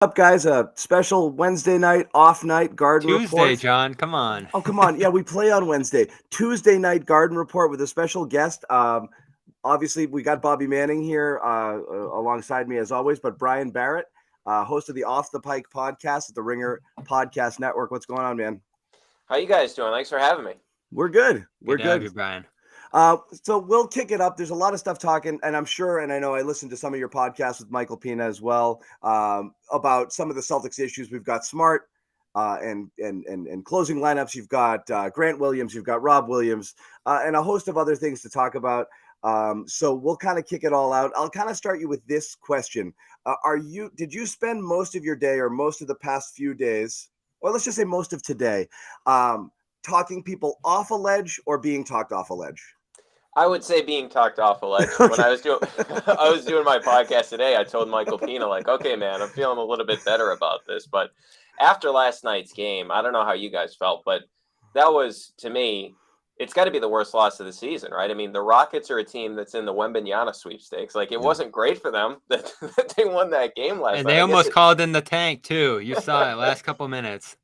Up, guys? A special Wednesday night, off night garden Tuesday, report. John. Come on. Oh, come on. Yeah, we play on Wednesday. Tuesday night garden report with a special guest. Obviously, we got Bobby Manning here alongside me as always, but Brian Barrett, host of the Off the Pike podcast at the Ringer Podcast Network. What's going on, man? How you guys doing? Thanks for having me. We're good. Good We're to have good. you, Brian. So we'll kick it up. There's a lot of stuff talking, and I'm sure, and I know I listened to some of your podcasts with Michael Pina as well about some of the Celtics issues. We've got Smart and closing lineups. You've got Grant Williams. You've got Rob Williams, and a host of other things to talk about. So we'll kind of kick it all out. I'll kind of start you with this question: Did you spend most of your day or most of the past few days, or let's just say most of today, talking people off a ledge or being talked off a ledge? I would say being talked off a ledge. Okay. When I was doing my podcast today, I told Michael Pina, like, okay, man, I'm feeling a little bit better about this. But after last night's game, I don't know how you guys felt, but that was, to me, it's got to be the worst loss of the season, right? I mean, the Rockets are a team that's in the Wembanyama sweepstakes. Like, it wasn't great for them that they won that game last night. And they almost called in the tank, too. You saw it last couple minutes.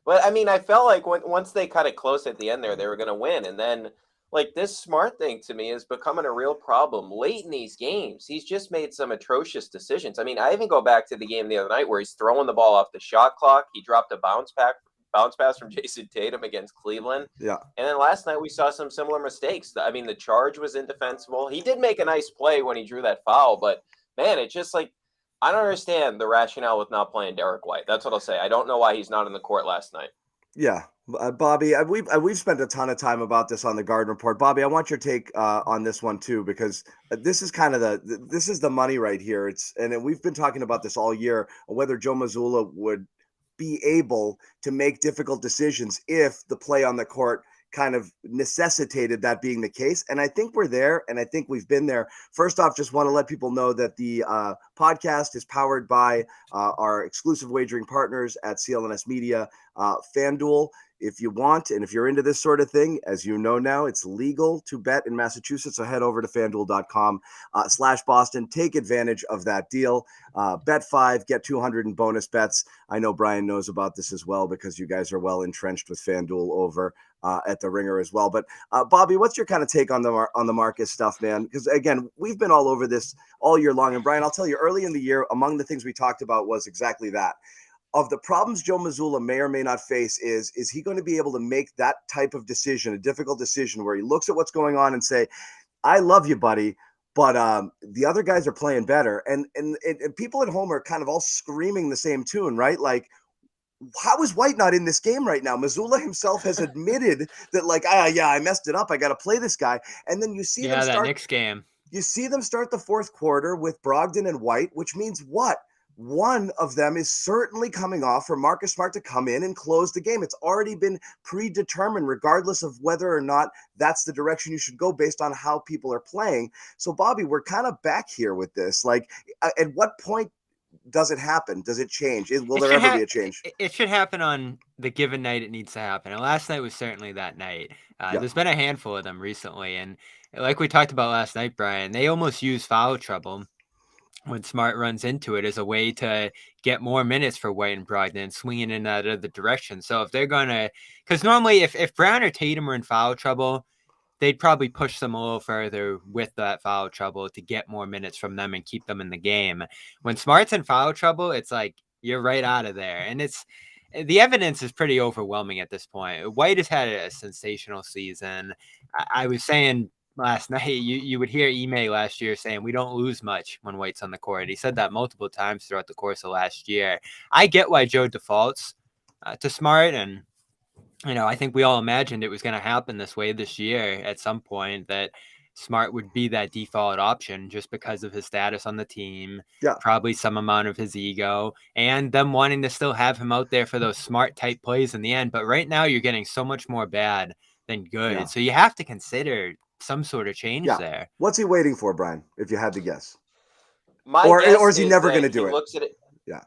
But, I mean, I felt like once they cut it close at the end there, they were going to win. And then, like, this Smart thing to me is becoming a real problem. Late in these games, he's just made some atrocious decisions. I mean, I even go back to the game the other night where he's throwing the ball off the shot clock. He dropped a bounce pass from Jason Tatum against Cleveland. Yeah. And then last night we saw some similar mistakes. I mean, the charge was indefensible. He did make a nice play when he drew that foul, but, man, it's just like, I don't understand the rationale with not playing Derek White. That's what I'll say. I don't know why he's not in the court last night. Yeah, Bobby, we've spent a ton of time about this on the Garden Report. Bobby, I want your take on this one too, because this is kind of this is the money right here. We've been talking about this all year, whether Joe Missoula would be able to make difficult decisions if the play on the court kind of necessitated that being the case. And I think we're there, and I think we've been there. First off, just want to let people know that the podcast is powered by our exclusive wagering partners at CLNS Media, FanDuel. If you want, and if you're into this sort of thing, as you know now, it's legal to bet in Massachusetts. So head over to fanduel.com/Boston. Take advantage of that deal. Bet 5, get 200 in bonus bets. I know Brian knows about this as well because you guys are well entrenched with FanDuel over at the Ringer as well. But Bobby, what's your kind of take on the Marcus stuff, man? Because again, we've been all over this all year long. And Brian, I'll tell you, early in the year, among the things we talked about was exactly that. Of the problems Joe Missoula may or may not face is he going to be able to make that type of decision, a difficult decision, where he looks at what's going on and say, I love you, buddy, but the other guys are playing better. And people at home are kind of all screaming the same tune, right? Like, how is White not in this game right now? Missoula himself has admitted that, like, I messed it up. I got to play this guy. And then you see them start that Knicks game. You see them start the fourth quarter with Brogdon and White, which means what? One of them is certainly coming off for Marcus Smart to come in and close the game. It's already been predetermined, regardless of whether or not that's the direction you should go based on how people are playing. So, Bobby, we're kind of back here with this. Like, at what point does it happen? Does it change? Will there ever be a change? It should happen on the given night it needs to happen. And last night was certainly that night. There's been a handful of them recently. And like we talked about last night, Brian, they almost use foul trouble when Smart runs into it as a way to get more minutes for White and Brogdon, swinging in that other direction. So if they're going to, because normally if Brown or Tatum are in foul trouble, they'd probably push them a little further with that foul trouble to get more minutes from them and keep them in the game. When Smart's in foul trouble, it's like you're right out of there. And the evidence is pretty overwhelming at this point. White has had a sensational season. I was saying last night, you would hear Ime last year saying we don't lose much when White's on the court. He said that multiple times throughout the course of last year. I get why Joe defaults to Smart, and I think we all imagined it was going to happen this way this year at some point, that Smart would be that default option just because of his status on the team, probably some amount of his ego, and them wanting to still have him out there for those Smart type plays in the end. But right now you're getting so much more bad than good. Yeah. So you have to consider some sort of change there. What's he waiting for, Brian, if you had to guess? Or is he never going to do it? Looks at it. Yeah.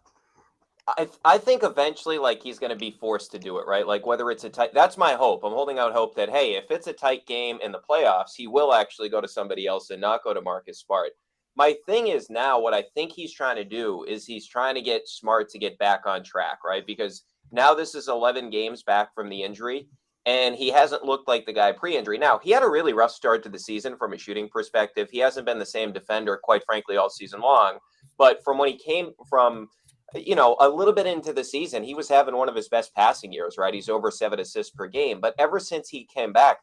I think eventually, like, he's going to be forced to do it, right? Like, whether it's a tight, that's my hope. I'm holding out hope that, hey, if it's a tight game in the playoffs, he will actually go to somebody else and not go to Marcus Smart. My thing is now what I think he's trying to do is he's trying to get Smart to get back on track, right? Because now this is 11 games back from the injury, and he hasn't looked like the guy pre-injury. Now, he had a really rough start to the season from a shooting perspective. He hasn't been the same defender, quite frankly, all season long. But from when he came from, a little bit into the season, he was having one of his best passing years, right? He's over 7 assists per game. But ever since he came back,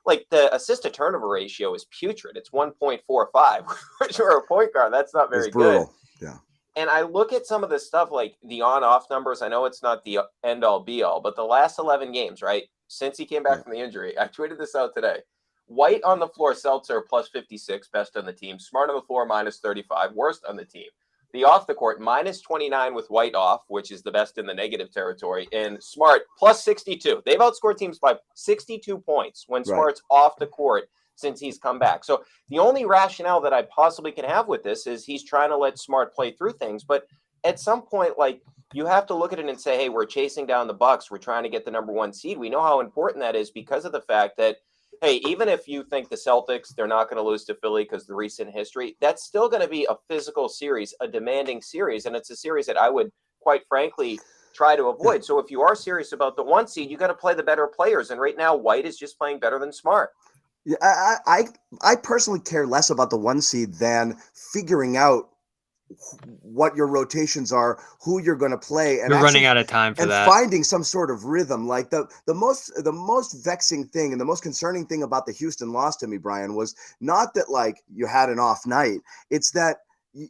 like the assist to turnover ratio is putrid. It's 1.45, which for a point guard, that's not very good. Yeah. And I look at some of the stuff like the on-off numbers. I know it's not the end-all be-all, but the last 11 games, right, since he came back from the injury, I tweeted this out today. White on the floor, Celtics are plus 56, best on the team. Smart on the floor, minus 35, worst on the team. The off the court, minus 29 with White off, which is the best in the negative territory, and Smart plus 62. They've outscored teams by 62 points when Smart's off the court since he's come back. So the only rationale that I possibly can have with this is he's trying to let Smart play through things. But at some point, like, you have to look at it and say, hey, we're chasing down the Bucks. We're trying to get the number 1 seed. We know how important that is because of the fact that, hey, even if you think the Celtics, they're not going to lose to Philly because of the recent history, that's still going to be a physical series, a demanding series. And it's a series that I would, quite frankly, try to avoid. So if you are serious about the 1 seed, you got to play the better players. And right now, White is just playing better than Smart. Yeah, I personally care less about the 1 seed than figuring out what your rotations are, who you're going to play, and you're running out of time for and that. Finding some sort of rhythm. Like the most vexing thing and the most concerning thing about the Houston loss to me, Brian, was not that like you had an off night. It's that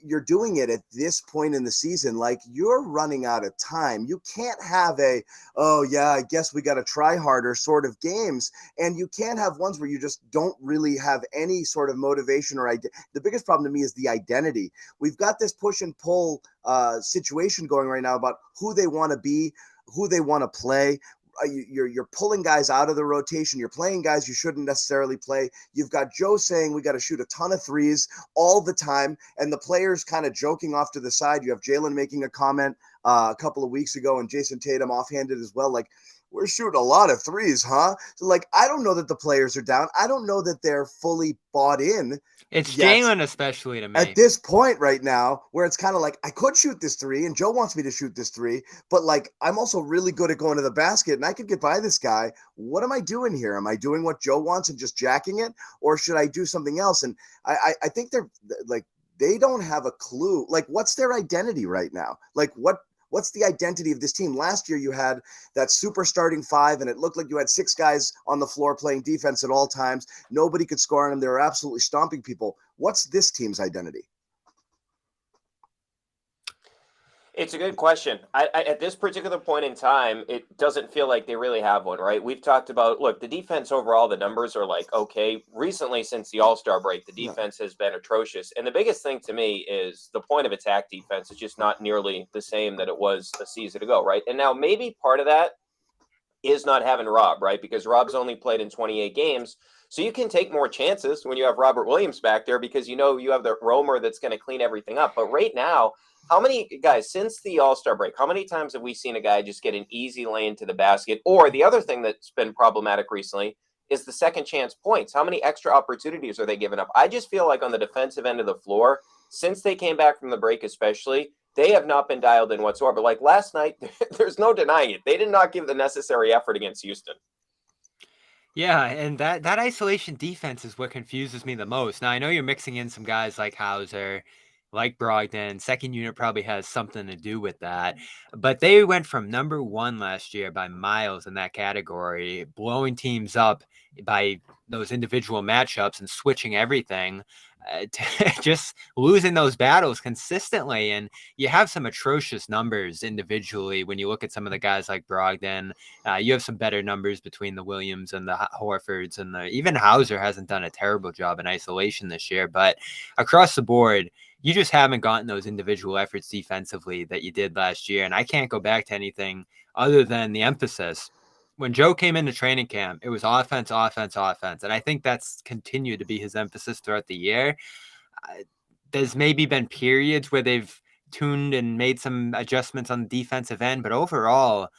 you're doing it at this point in the season. Like you're running out of time. You can't have I guess we got to try harder sort of games. And you can't have ones where you just don't really have any sort of motivation or idea. The biggest problem to me is the identity. We've got this push and pull situation going right now about who they want to be, who they want to play. You're pulling guys out of the rotation. You're playing guys you shouldn't necessarily play. You've got Joe saying we got to shoot a ton of threes all the time, and the players kind of joking off to the side. You have Jalen making a comment a couple of weeks ago, and Jason Tatum offhanded as well, like, we're shooting a lot of threes, huh? So, like, I don't know that the players are down. I don't know that they're fully bought in. It's Jalen especially to me. At this point right now, where it's kind of like, I could shoot this 3, and Joe wants me to shoot this 3, but, like, I'm also really good at going to the basket, and I could get by this guy. What am I doing here? Am I doing what Joe wants and just jacking it, or should I do something else? And I think they're, like, they don't have a clue. Like, what's their identity right now? Like, what's the identity of this team? Last year, you had that super starting 5, and it looked like you had 6 guys on the floor playing defense at all times. Nobody could score on them. They were absolutely stomping people. What's this team's identity? It's a good question. I at this particular point in time, it doesn't feel like they really have one, right? We've talked about, look, the defense overall, the numbers are like, okay. Recently, since the All-Star break, the defense has been atrocious. And the biggest thing to me is the point of attack defense is just not nearly the same that it was a season ago, right? And now maybe part of that is not having Rob, right? Because Rob's only played in 28 games. So you can take more chances when you have Robert Williams back there because you have the roamer that's going to clean everything up. But right now, how many guys since the All-Star break, how many times have we seen a guy just get an easy lane to the basket? Or the other thing that's been problematic recently is the second chance points. How many extra opportunities are they giving up? I just feel like on the defensive end of the floor, since they came back from the break especially, they have not been dialed in whatsoever. Like last night, there's no denying it. They did not give the necessary effort against Houston. Yeah, and that isolation defense is what confuses me the most. Now, I know you're mixing in some guys like Hauser, like Brogdon. Second unit probably has something to do with that. But they went from number 1 last year by miles in that category, blowing teams up by those individual matchups and switching everything, to just losing those battles consistently. And you have some atrocious numbers individually when you look at some of the guys like Brogdon. You have some better numbers between the Williams and the Horfords, and even Hauser hasn't done a terrible job in isolation this year. But across the board, you just haven't gotten those individual efforts defensively that you did last year. And I can't go back to anything other than the emphasis. When Joe came into training camp, it was offense, offense, offense. And I think that's continued to be his emphasis throughout the year. There's maybe been periods where they've tuned and made some adjustments on the defensive end, but overall,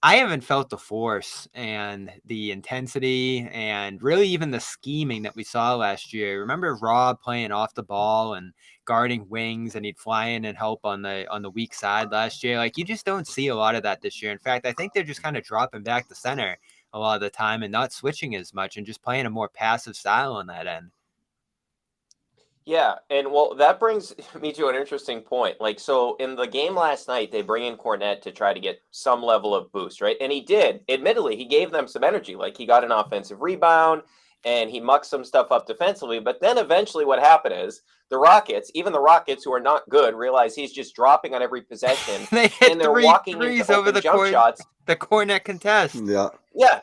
I haven't felt the force and the intensity and really even the scheming that we saw last year. Remember Rob playing off the ball and guarding wings, and he'd fly in and help on the weak side last year. Like, you just don't see a lot of that this year. In fact, I think they're just kind of dropping back to center a lot of the time and not switching as much and just playing a more passive style on that end. Yeah, and well, that brings me to an interesting point. Like, so in the game last night, they bring in Cornette to try to get some level of boost, right? And he did. Admittedly, he gave them some energy. Like, he got an offensive rebound and he mucked some stuff up defensively. But then eventually what happened is the Rockets, even the Rockets who are not good, realize he's just dropping on every possession. They hit and they're three walking threes into over open the jump shots. the Cornette contest. Yeah. Yeah.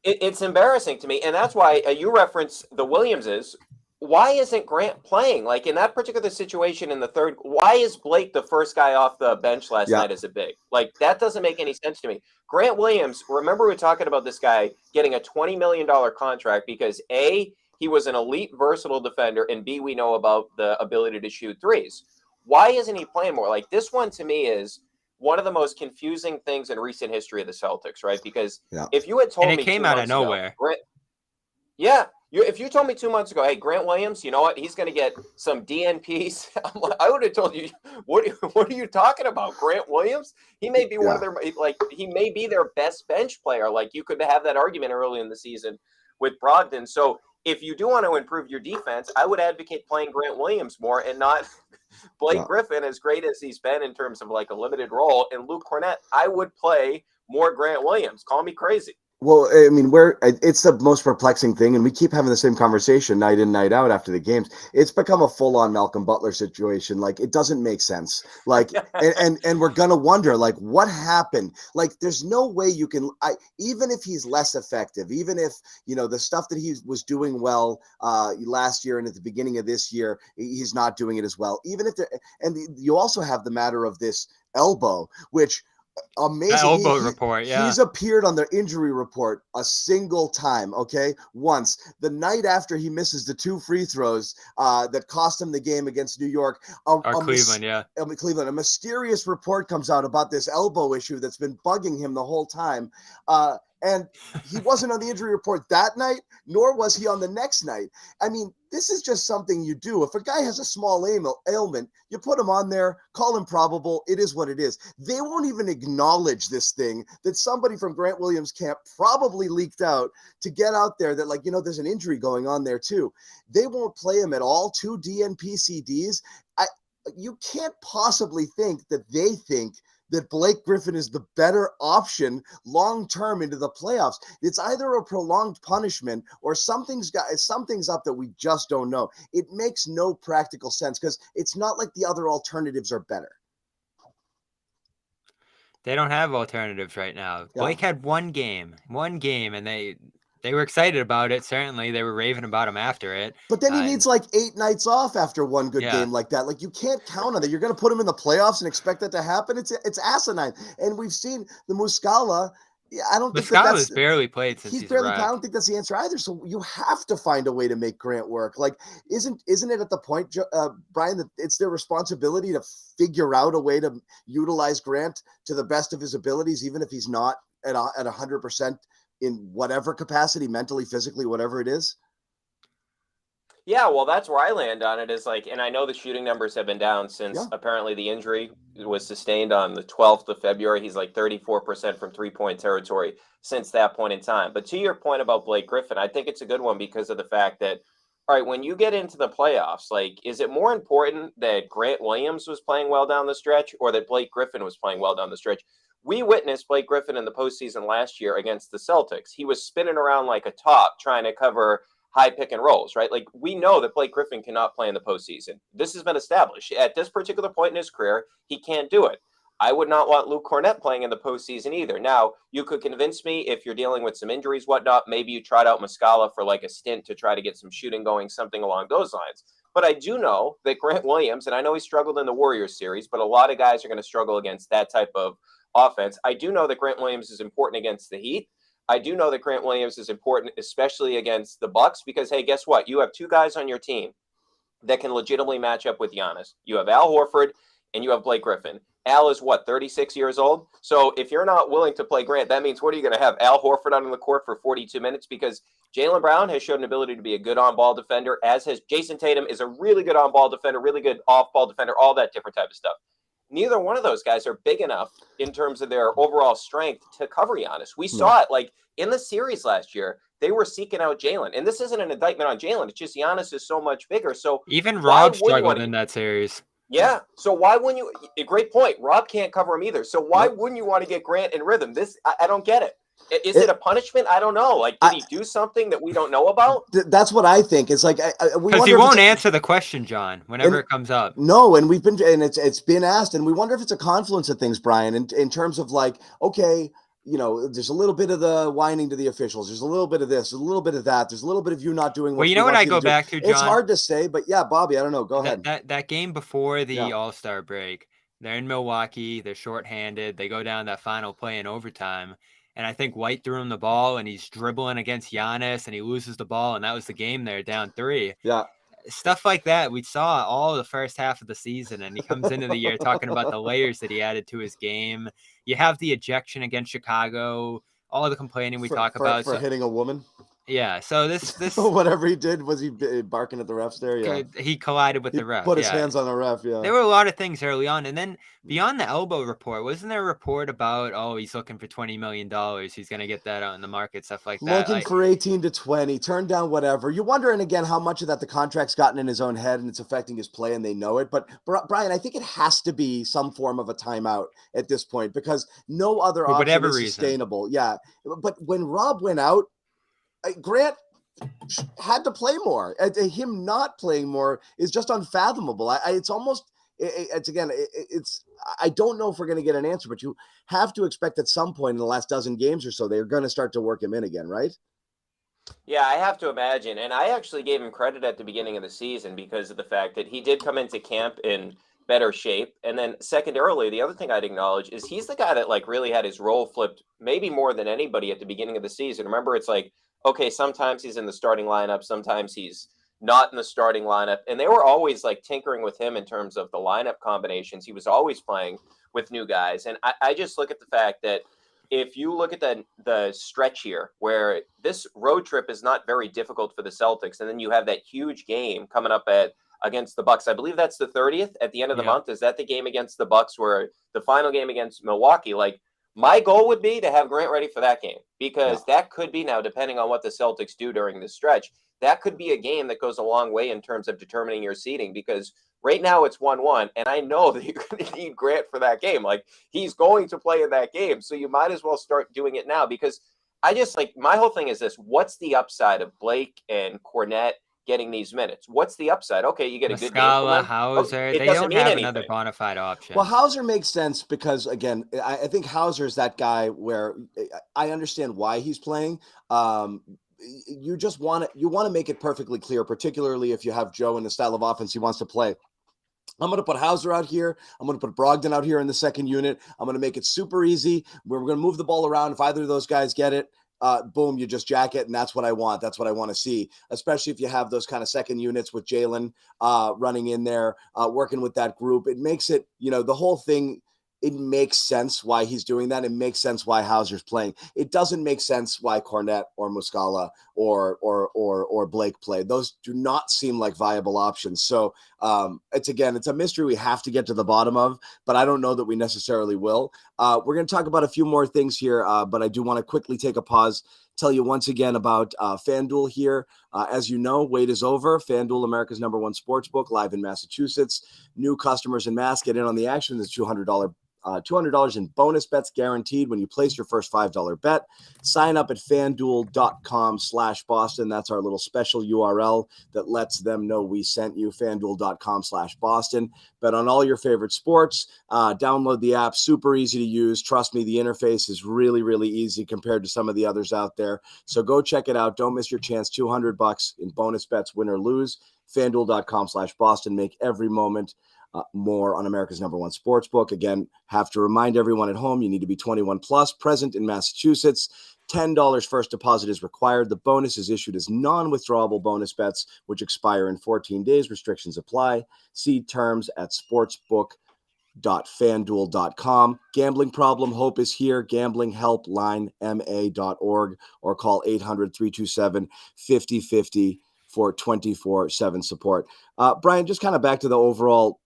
It's embarrassing to me. And that's why you reference the Williamses. Why isn't Grant playing? Like, in that particular situation in the third, why is Blake the first guy off the bench last night as a big? Like, that doesn't make any sense to me. Grant Williams, remember we were talking about this guy getting a $20 million contract because A, he was an elite versatile defender, and B, we know about the ability to shoot threes. Why isn't he playing more? Like, this one to me is one of the most confusing things in recent history of the Celtics, right? Because if you had told me it came out of nowhere. If you told me 2 months ago, hey, Grant Williams, you know what? He's going to get some DNPs. I would have told you, what are you talking about? Grant Williams? He may be one of their, he may be their best bench player. Like, you could have that argument early in the season with Brogdon. So if you do want to improve your defense, I would advocate playing Grant Williams more and not Blake Griffin, as great as he's been in terms of like a limited role. And Luke Cornette, I would play more Grant Williams. Call me crazy. Well, I mean, it's the most perplexing thing, and we keep having the same conversation night in, night out after the games. It's become a full-on Malcolm Butler situation. Like, it doesn't make sense. Like, and we're gonna wonder, like, what happened? Like, there's no way you can. Even if he's less effective, even if the stuff that he was doing well last year and at the beginning of this year, he's not doing it as well. Even if you also have the matter of this elbow, which. Amazing. Elbow report, yeah. He's appeared on the injury report a single time, okay? Once. The night after he misses the 2 free throws that cost him the game against New York. Cleveland. A mysterious report comes out about this elbow issue that's been bugging him the whole time. And he wasn't on the injury report that night, nor was he on the next night. I mean, this is just something you do. If a guy has a small ailment, you put him on there, call him probable. It is what it is. They won't even acknowledge this thing that somebody from Grant Williams' camp probably leaked out to get out there that, there's an injury going on there too. They won't play him at all. 2 DNP CDs. You can't possibly think that they think that Blake Griffin is the better option long-term into the playoffs. It's either a prolonged punishment or something's up that we just don't know. It makes no practical sense because it's not like the other alternatives are better. They don't have alternatives right now. Yeah. Blake had one game, and they were excited about it. Certainly, they were raving about him after it. But then he needs 8 nights off after one good game like that. Like, you can't count on that. You're going to put him in the playoffs and expect that to happen. It's asinine. And we've seen the Muscala. I don't think Muscala's barely played since he's arrived. I don't think that's the answer either. So you have to find a way to make Grant work. Like, isn't it at the point, Brian, that it's their responsibility to figure out a way to utilize Grant to the best of his abilities, even if he's not at 100%? In whatever capacity, mentally, physically, whatever it is? Yeah, well, that's where I land on it is and I know the shooting numbers have been down since apparently the injury was sustained on the 12th of February. He's 34% from 3-point territory since that point in time. But to your point about Blake Griffin, I think it's a good one because of the fact that, all right, when you get into the playoffs, is it more important that Grant Williams was playing well down the stretch or that Blake Griffin was playing well down the stretch? We witnessed Blake Griffin in the postseason last year against the Celtics. He was spinning around like a top trying to cover high pick and rolls, right? We know that Blake Griffin cannot play in the postseason. This has been established. At this particular point in his career, he can't do it. I would not want Luke Cornette playing in the postseason either. Now, you could convince me if you're dealing with some injuries, whatnot, maybe you tried out Muscala for a stint to try to get some shooting going, something along those lines. But I do know that Grant Williams, and I know he struggled in the Warriors series, but a lot of guys are going to struggle against that type of offense. I do know that Grant Williams is important against the Heat. I do know that Grant Williams is important, especially against the Bucks, because, hey, guess what? You have 2 guys on your team that can legitimately match up with Giannis. You have Al Horford and you have Blake Griffin. Al is 36 years old. So if you're not willing to play Grant, that means what are you going to have? Al Horford on the court for 42 minutes? Because Jalen Brown has shown an ability to be a good on-ball defender, as has Jason Tatum is a really good on-ball defender, really good off-ball defender, all that different type of stuff. Neither one of those guys are big enough in terms of their overall strength to cover Giannis. We saw it like in the series last year. They were seeking out Jalen. And this isn't an indictment on Jalen. It's just Giannis is so much bigger. So even Rob struggled in that series. Yeah. So why wouldn't you? A great point. Rob can't cover him either. So why wouldn't you want to get Grant in rhythm? I don't get it. Is it a punishment? I don't know. Like, did he do something that we don't know about? That's what I think. It's like because he won't answer the question, John, whenever it comes up. No, and it's been asked, and we wonder if it's a confluence of things, Brian, in terms of like, okay, there's a little bit of the whining to the officials. There's a little bit of this, there's a little bit of that. There's a little bit of you not doing what you know what I go back to, John? It's hard to say, but yeah, Bobby, I don't know. Go ahead. That game before the All-Star break, they're in Milwaukee. They're shorthanded. They go down that final play in overtime. And I think White threw him the ball, and he's dribbling against Giannis, and he loses the ball, and that was the game there, down 3. Yeah. Stuff like that we saw all the first half of the season, and he comes into the year talking about the layers that he added to his game. You have the ejection against Chicago, all the complaining we talk about. For hitting a woman? Yeah, so this whatever he did, was he barking at the refs there? Yeah, he collided with the ref. Put his hands on the ref. Yeah, there were a lot of things early on, and then beyond the elbow report, wasn't there a report about he's looking for $20 million? He's going to get that out in the market, stuff like that. Looking for 18 to 20, turn down whatever. You're wondering again how much of that the contract's gotten in his own head and it's affecting his play, and they know it. But Brian, I think it has to be some form of a timeout at this point because no other option is sustainable. Yeah, but when Rob went out, Grant had to play more. Him not playing more is just unfathomable. It's almost, I don't know if we're going to get an answer, but you have to expect at some point in the last dozen games or so, they're going to start to work him in again, right? Yeah, I have to imagine. And I actually gave him credit at the beginning of the season because of the fact that he did come into camp in better shape. And then secondarily, the other thing I'd acknowledge is he's the guy that like really had his role flipped maybe more than anybody at the beginning of the season. Remember, it's like, okay, sometimes he's in the starting lineup, sometimes he's not in the starting lineup. And they were always like tinkering with him in terms of the lineup combinations. He was always playing with new guys. And I just look at the fact that if you look at the stretch here where this road trip is not very difficult for the Celtics, and then you have that huge game coming up against the Bucks. I believe that's the 30th at the end of the month. Is that the game against the Bucks where the final game against Milwaukee? Like, my goal would be to have Grant ready for that game because that could be now, depending on what the Celtics do during this stretch, that could be a game that goes a long way in terms of determining your seeding because right now it's 1-1. And I know that you're going to need Grant for that game. Like he's going to play in that game. So you might as well start doing it now because I just like my whole thing is this. What's the upside of Blake and Cornette getting these minutes? What's the upside? Okay, you get a good game from them. Hauser, they don't have another bona fide option. Well, Hauser makes sense because, again, I think Hauser is that guy where I understand why he's playing. You just want to make it perfectly clear, particularly if you have Joe in the style of offense he wants to play. I'm going to put Hauser out here. I'm going to put Brogdon out here in the second unit. I'm going to make it super easy. We're going to move the ball around. If either of those guys get it, boom, you just jack it, and that's what I want. That's what I want to see, especially if you have those kind of second units with Jalen running in there, working with that group. It makes it, the whole thing, it makes sense why he's doing that. It makes sense why Hauser's playing. It doesn't make sense why Cornette or Muscala or Blake play. Those do not seem like viable options. So it's a mystery we have to get to the bottom of, but I don't know that we necessarily will. We're going to talk about a few more things here, but I do want to quickly take a pause, tell you once again about FanDuel here. As you know, wait is over. FanDuel, America's #1 sportsbook, live in Massachusetts. New customers in Mass get in on the action. There's $200 in bonus bets guaranteed when you place your first $5 bet. Sign up at fanduel.com/Boston. That's our little special URL that lets them know we sent you, fanduel.com/Boston. Bet on all your favorite sports. Download the app. Super easy to use. Trust me, the interface is really, really easy compared to some of the others out there. So go check it out. Don't miss your chance. $200 in bonus bets, win or lose. fanduel.com/Boston. Make every moment more on America's #1 sportsbook. Again, have to remind everyone at home, you need to be 21 plus, present in Massachusetts. $10 first deposit is required. The bonus is issued as non-withdrawable bonus bets, which expire in 14 days. Restrictions apply. See terms at bet.fanduel.com. Gambling problem, hope is here. Gambling helpline ma.org or call 800-327-5050 for 24/7 support. Brian, just kind of back to the overall,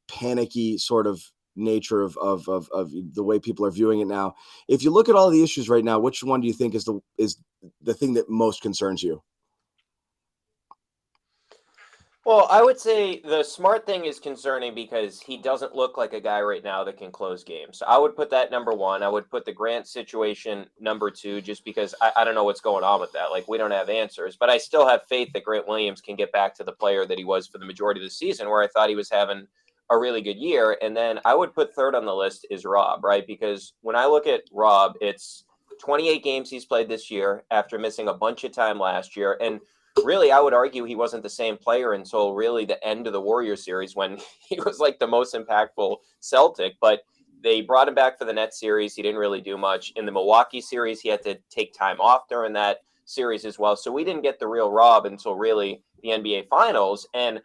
panicky sort of nature of the way people are viewing it now. If you look at all the issues right now, which one do you think is the thing that most concerns you? Well, I would say the smart thing is concerning because he doesn't look like a guy right now that can close games. So I would put that number one. I would put the Grant situation number two, just because I don't know what's going on with that. Like, we don't have answers, but I still have faith that Grant Williams can get back to the player that he was for the majority of the season, where I thought he was having a really good year. And then I would put third on the list is Rob, right? Because when I look at Rob, it's 28 games he's played this year after missing a bunch of time last year. And really, I would argue he wasn't the same player until really the end of the Warriors series, when he was like the most impactful Celtic. But they brought him back for the Nets series. He didn't really do much. In the Milwaukee series, he had to take time off during that series as well. So we didn't get the real Rob until really the NBA Finals. And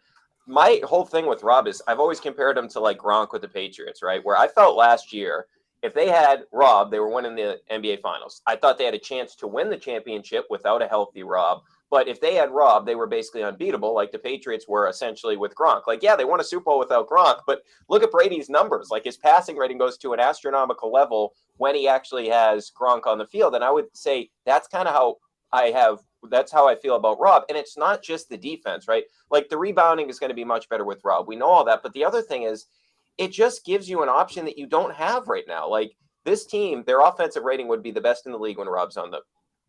my whole thing with Rob is I've always compared him to like Gronk with the Patriots, right? Where I felt last year, if they had Rob, they were winning the NBA Finals. I thought they had a chance to win the championship without a healthy Rob. But if they had Rob, they were basically unbeatable, like the Patriots were essentially with Gronk. Like, yeah, they won a Super Bowl without Gronk, but look at Brady's numbers. Like, his passing rating goes to an astronomical level when he actually has Gronk on the field. And I would say that's kind of how that's how I feel about Rob. And it's not just the defense, right? Like, the rebounding is going to be much better with Rob. We know all that. But the other thing is, it just gives you an option that you don't have right now. Like, this team, their offensive rating would be the best in the league when Rob's on the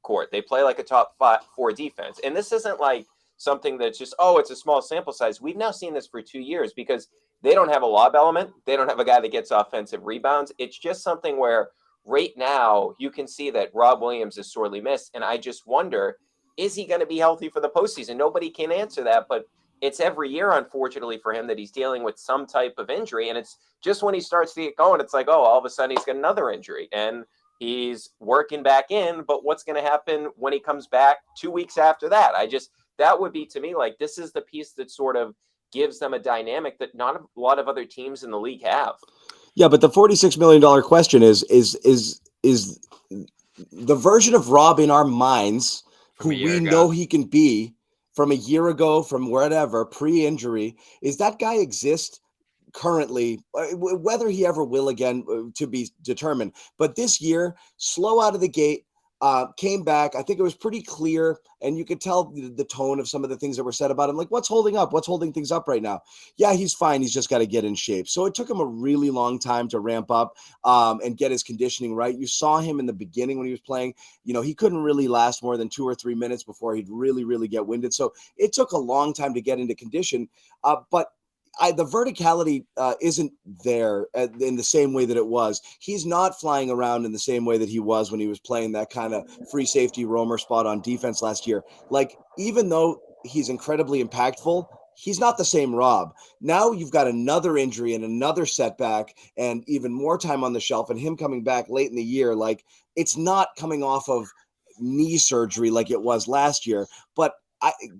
court. They play like a top 4 defense. And this isn't like something that's just, it's a small sample size. We've now seen this for 2 years because they don't have a lob element. They don't have a guy that gets offensive rebounds. It's just something where right now you can see that Rob Williams is sorely missed. And I just wonder, is he going to be healthy for the postseason? Nobody can answer that, but it's every year, unfortunately, for him that he's dealing with some type of injury. And it's just when he starts to get going, it's like, all of a sudden he's got another injury. And he's working back in, but what's going to happen when he comes back 2 weeks after that? That would be, to me, like, this is the piece that sort of gives them a dynamic that not a lot of other teams in the league have. Yeah, but the $46 million question is the version of Rob in our minds who we know he can be from a year ago, from wherever, pre-injury. Is that guy exist currently, whether he ever will again, to be determined. But this year, slow out of the gate, came back. I think it was pretty clear, and you could tell the tone of some of the things that were said about him. Like, what's holding things up right now? Yeah, he's fine. He's just got to get in shape. So it took him a really long time to ramp up and get his conditioning right. You saw him in the beginning when he was playing. He couldn't really last more than 2 or 3 minutes before he'd really, really get winded. So it took a long time to get into condition. But the verticality isn't there in the same way that it was. He's not flying around in the same way that he was when he was playing that kind of free safety roamer spot on defense last year. Like, even though he's incredibly impactful, he's not the same Rob. Now you've got another injury and another setback and even more time on the shelf, and him coming back late in the year. Like, it's not coming off of knee surgery like it was last year. But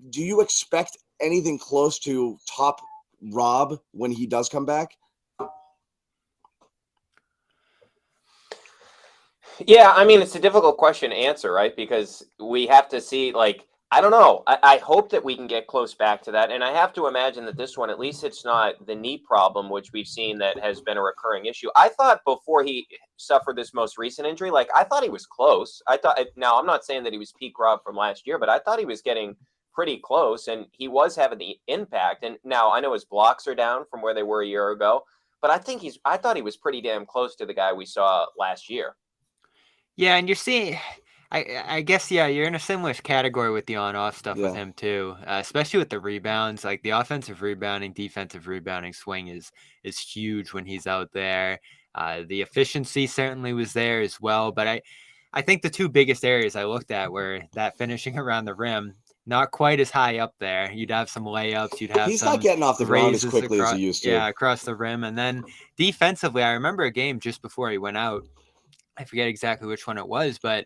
do you expect anything close to top Rob when he does come back? Yeah, I mean, it's a difficult question to answer, right? Because we have to see, like, I don't know. I hope that we can get close back to that. And I have to imagine that this one, at least it's not the knee problem, which we've seen that has been a recurring issue. I thought before he suffered this most recent injury, like, I thought he was close. Now, I'm not saying that he was peak Rob from last year, but I thought he was getting pretty close, and he was having the impact. And now I know his blocks are down from where they were a year ago, but I thought he was pretty damn close to the guy we saw last year. Yeah, and you're seeing, I guess, yeah, you're in a similar category with the on-off stuff with him too, especially with the rebounds. Like, the offensive rebounding, defensive rebounding swing is huge when he's out there. The efficiency certainly was there as well, but I think the two biggest areas I looked at were that finishing around the rim. Not quite as high up there. You'd have some layups. He's not getting off the ground as quickly as he used to. Yeah, across the rim. And then defensively, I remember a game just before he went out. I forget exactly which one it was, but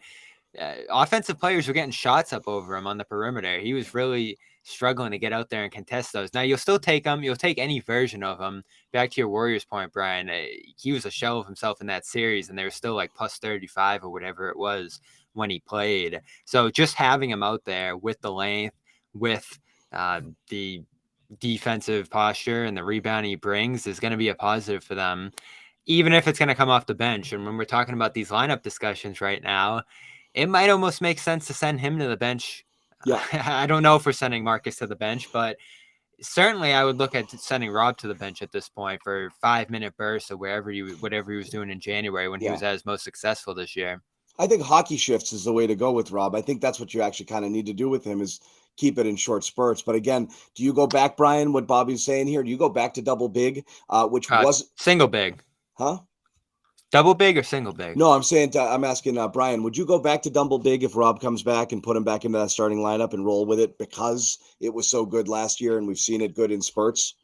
offensive players were getting shots up over him on the perimeter. He was really struggling to get out there and contest those. Now, you'll still take them. You'll take any version of them. Back to your Warriors point, Brian, he was a shell of himself in that series, and they were still like plus 35 or whatever it was when he played. So just having him out there with the length, with the defensive posture and the rebound he brings is going to be a positive for them, even if it's going to come off the bench. And when we're talking about these lineup discussions right now, it might almost make sense to send him to the bench. Yeah. I don't know if we're sending Marcus to the bench, but certainly I would look at sending Rob to the bench at this point for 5-minute bursts or whatever he was doing in January when he was at his most successful this year. I think hockey shifts is the way to go with Rob. I think that's what you actually kind of need to do with him is keep it in short spurts. But again, do you go back, Brian, what Bobby's saying here? Do you go back to double big, which was single big? Huh? Double big or single big? No, I'm asking Brian, would you go back to double big if Rob comes back and put him back into that starting lineup and roll with it because it was so good last year and we've seen it good in spurts?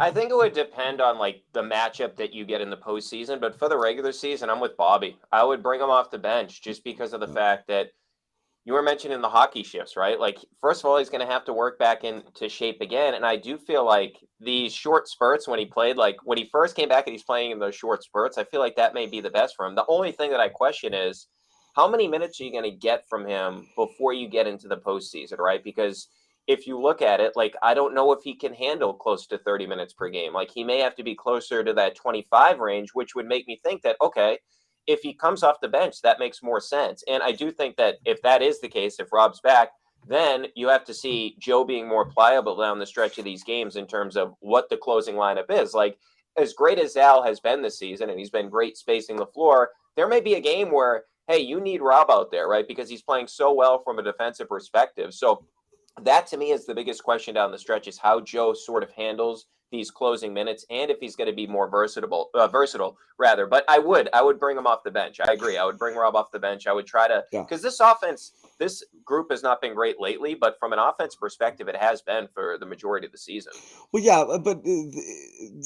I think it would depend on like the matchup that you get in the postseason, but for the regular season, I'm with Bobby. I would bring him off the bench just because of the fact that you were mentioning the hockey shifts, right? Like, first of all, he's going to have to work back into shape again. And I do feel like these short spurts when he played, like when he first came back and he's playing in those short spurts, I feel like that may be the best for him. The only thing that I question is how many minutes are you going to get from him before you get into the postseason, right? Because if you look at it, like, I don't know if he can handle close to 30 minutes per game. Like, he may have to be closer to that 25 range, which would make me think that, okay, if he comes off the bench, that makes more sense. And I do think that if that is the case, if Rob's back, then you have to see Joe being more pliable down the stretch of these games in terms of what the closing lineup is. Like, as great as Al has been this season, and he's been great spacing the floor, there may be a game where, hey, you need Rob out there, right? Because he's playing so well from a defensive perspective. So that to me is the biggest question down the stretch, is how Joe sort of handles these closing minutes and if he's going to be more versatile rather. But I would bring him off the bench. I agree. I would bring Rob off the bench. I would try to, because this group has not been great lately, but from an offense perspective, it has been for the majority of the season. Well, yeah, but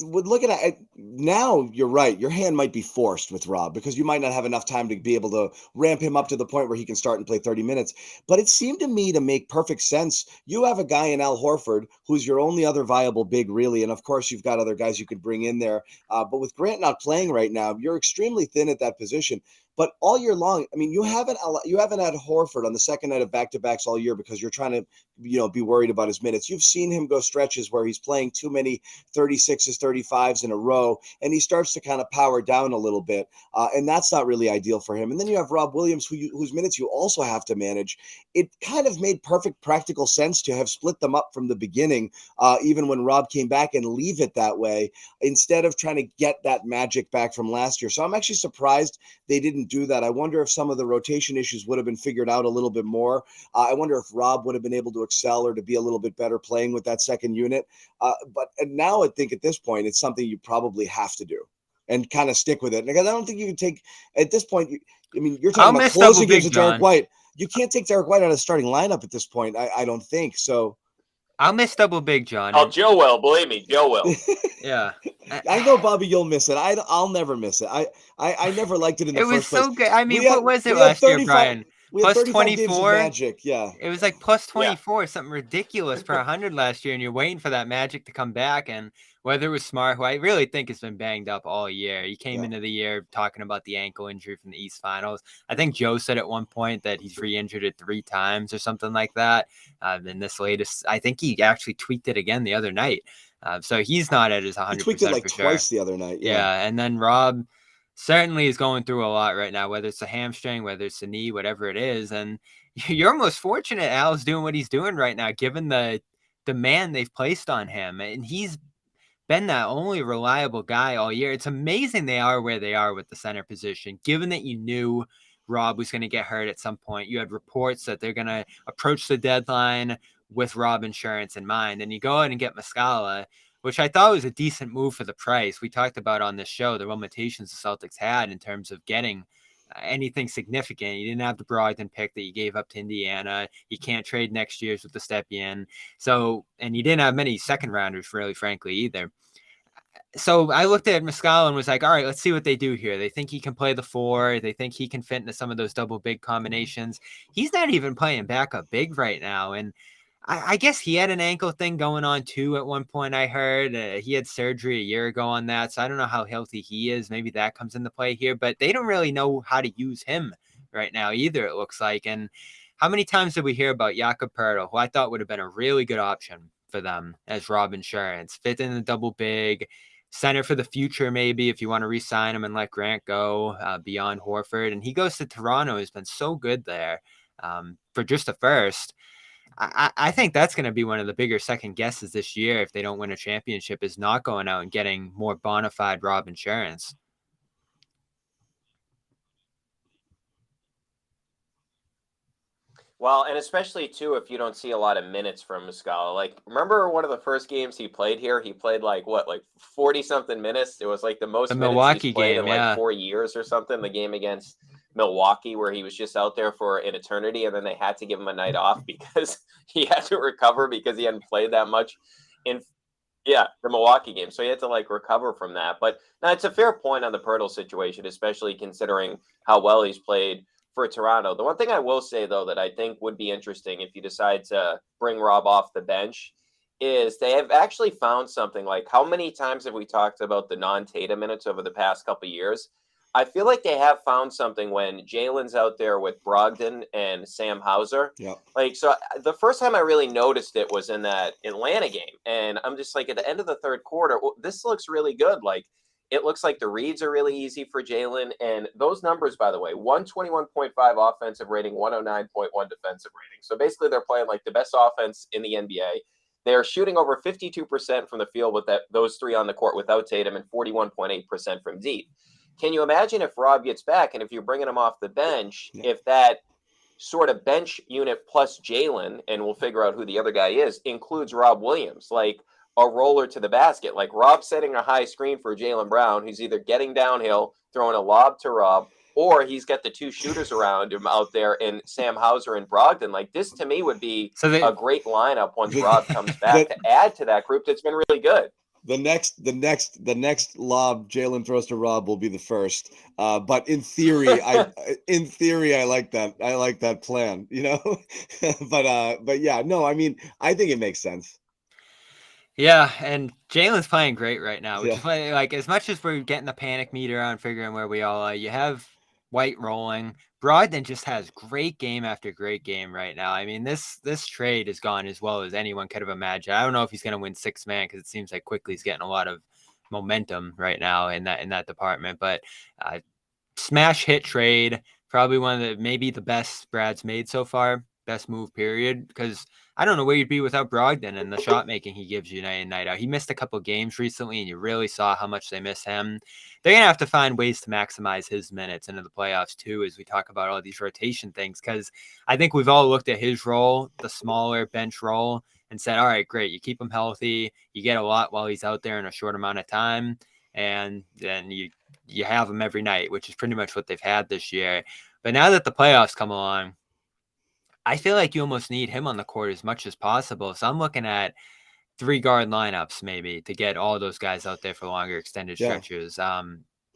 looking at it now, you're right. Your hand might be forced with Rob because you might not have enough time to be able to ramp him up to the point where he can start and play 30 minutes. But it seemed to me to make perfect sense. You have a guy in Al Horford who's your only other viable big, really. And of course, you've got other guys you could bring in there. But with Grant not playing right now, you're extremely thin at that position. But all year long, I mean, you haven't had Horford on the second night of back-to-backs all year because you're trying to, be worried about his minutes. You've seen him go stretches where he's playing too many 36s, 35s in a row, and he starts to kind of power down a little bit, and that's not really ideal for him. And then you have Rob Williams, whose minutes you also have to manage. It kind of made perfect practical sense to have split them up from the beginning, even when Rob came back, and leave it that way instead of trying to get that magic back from last year. So I'm actually surprised they didn't do that. I wonder if some of the rotation issues would have been figured out a little bit more. I wonder if Rob would have been able to excel or to be a little bit better playing with that second unit. But now I think at this point, it's something you probably have to do and kind of stick with it. Because I don't think you can take, at this point, you're talking about closing games with Derek White. You can't take Derek White out of the starting lineup at this point. I don't think so. I'll miss double big, John. Oh, Joe will. Believe me, Joe will. Yeah. I know, Bobby, you'll miss it. I'll never miss it. I never liked it in the first place. It was so good. I mean, what was it last year, Brian? We had plus 24 magic. Yeah. It was like plus 24, something ridiculous per 100 last year. And you're waiting for that magic to come back. And whether it was Smart, who I really think has been banged up all year. He came into the year talking about the ankle injury from the East Finals. I think Joe said at one point that he's re-injured it 3 times or something like that. In this latest, I think he actually tweaked it again the other night. So he's not at his 100% he tweaked it like for twice sure. the other night. Yeah. And then Rob certainly is going through a lot right now, whether it's a hamstring, whether it's a knee, whatever it is. And you're most fortunate Al's doing what he's doing right now, given the demand they've placed on him. And he's been that only reliable guy all year. It's amazing they are where they are with the center position, given that you knew Rob was going to get hurt at some point. You had reports that they're going to approach the deadline with Rob insurance in mind. And you go out and get Muscala, which I thought was a decent move for the price. We talked about on this show the limitations the Celtics had in terms of getting anything significant. You didn't have the Brogdon pick that you gave up to Indiana. You can't trade next year's with the Stepien. So, and you didn't have many second rounders, really, frankly, either. so I looked at Miscala and was like, all right, let's see what they do here. They think he can play the 4. They think he can fit into some of those double big combinations. He's not even playing backup big right now. And I guess he had an ankle thing going on too at one point, I heard. He had surgery a year ago on that. So I don't know how healthy he is. Maybe that comes into play here. But they don't really know how to use him right now either, it looks like. And how many times did we hear about Jakob Poeltl, who I thought would have been a really good option for them as Rob Insurance? Fit in the double big. Center for the future, maybe, if you want to re-sign him and let Grant go beyond Horford. And he goes to Toronto. He's been so good there for just a first. I think that's going to be one of the bigger second guesses this year if they don't win a championship, is not going out and getting more bona fide Rob Insurance. Well, and especially, too, if you don't see a lot of minutes from Muscala. Like, remember one of the first games he played here? He played, like 40-something minutes? It was, like, the most minutes Milwaukee he's played game, in, like, 4 years or something. The game against Milwaukee where he was just out there for an eternity, and then they had to give him a night off because he had to recover because he hadn't played that much in the Milwaukee game. So he had to, like, recover from that. But, now, it's a fair point on the Poeltl situation, especially considering how well he's played for Toronto. The one thing I will say, though, that I think would be interesting if you decide to bring Rob off the bench is they have actually found something. Like, how many times have we talked about the non-Tatum minutes over the past couple of years? I feel like they have found something when Jalen's out there with Brogdon and Sam Hauser. Yeah. Like, so the first time I really noticed it was in that Atlanta game. And I'm just like, at the end of the third quarter, this looks really good. Like, it looks like the reads are really easy for Jalen. And those numbers, by the way, 121.5 offensive rating, 109.1 defensive rating. So basically they're playing like the best offense in the NBA. They're shooting over 52% from the field with those 3 on the court without Tatum and 41.8% from deep. Can you imagine if Rob gets back and if you're bringing him off the bench, if that sort of bench unit plus Jalen, and we'll figure out who the other guy is, includes Rob Williams, like a roller to the basket, like Rob setting a high screen for Jalen Brown, who's either getting downhill, throwing a lob to Rob, or he's got the 2 shooters around him out there in Sam Hauser and Brogdon. Like, this to me would be a great lineup once Rob comes back to add to that group that's been really good. The next lob Jalen throws to Rob will be the first. But in theory, I like that. I like that plan, you know. but yeah, no, I mean, I think it makes sense. Yeah, and Jalen's playing great right now, which is like, as much as we're getting the panic meter on figuring where we all are, you have White rolling. Brogdon just has great game after great game right now. I mean, this trade has gone as well as anyone could have imagined. I don't know if he's going to win 6-man because it seems like quickly he's getting a lot of momentum right now in that department. But smash hit trade, probably one of maybe the best Brad's made so far. Best move, period, because I don't know where you'd be without Brogdon and the shot making he gives you night in, night out. He missed a couple games recently, and you really saw how much they miss him. They're going to have to find ways to maximize his minutes into the playoffs, too, as we talk about all these rotation things, because I think we've all looked at his role, the smaller bench role, and said, all right, great, you keep him healthy, you get a lot while he's out there in a short amount of time, and then you have him every night, which is pretty much what they've had this year. But now that the playoffs come along, I feel like you almost need him on the court as much as possible. So I'm looking at 3 guard lineups maybe to get all those guys out there for longer extended stretches.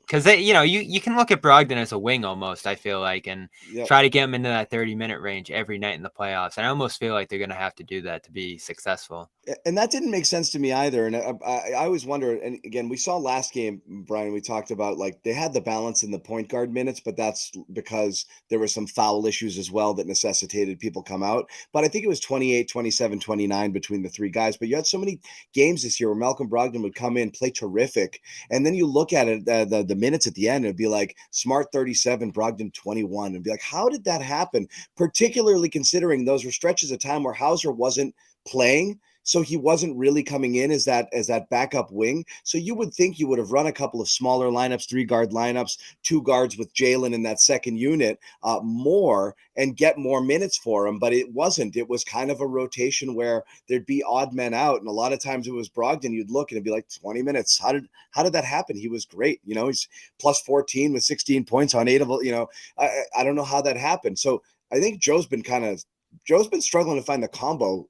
Because you can look at Brogdon as a wing almost, I feel like, and try to get him into that 30-minute range every night in the playoffs. And I almost feel like they're going to have to do that to be successful. And that didn't make sense to me either. And I always wonder, and again, we saw last game, Brian, we talked about, like, they had the balance in the point guard minutes, but that's because there were some foul issues as well that necessitated people come out. But I think it was 28, 27, 29 between the 3 guys. But you had so many games this year where Malcolm Brogdon would come in, play terrific. And then you look at it, the minutes at the end, it'd be like Smart 37, Brogdon 21. And be like, how did that happen? Particularly considering those were stretches of time where Hauser wasn't playing. So he wasn't really coming in as that backup wing. So you would think you would have run a couple of smaller lineups, 3 guard lineups, 2 guards with Jalen in that second unit more and get more minutes for him. But it wasn't. It was kind of a rotation where there'd be odd men out. And a lot of times it was Brogdon. You'd look and it'd be like 20 minutes. How did that happen? He was great. You know, he's plus 14 with 16 points on 8 of, you know, I don't know how that happened. So I think Joe's been struggling to find the combo.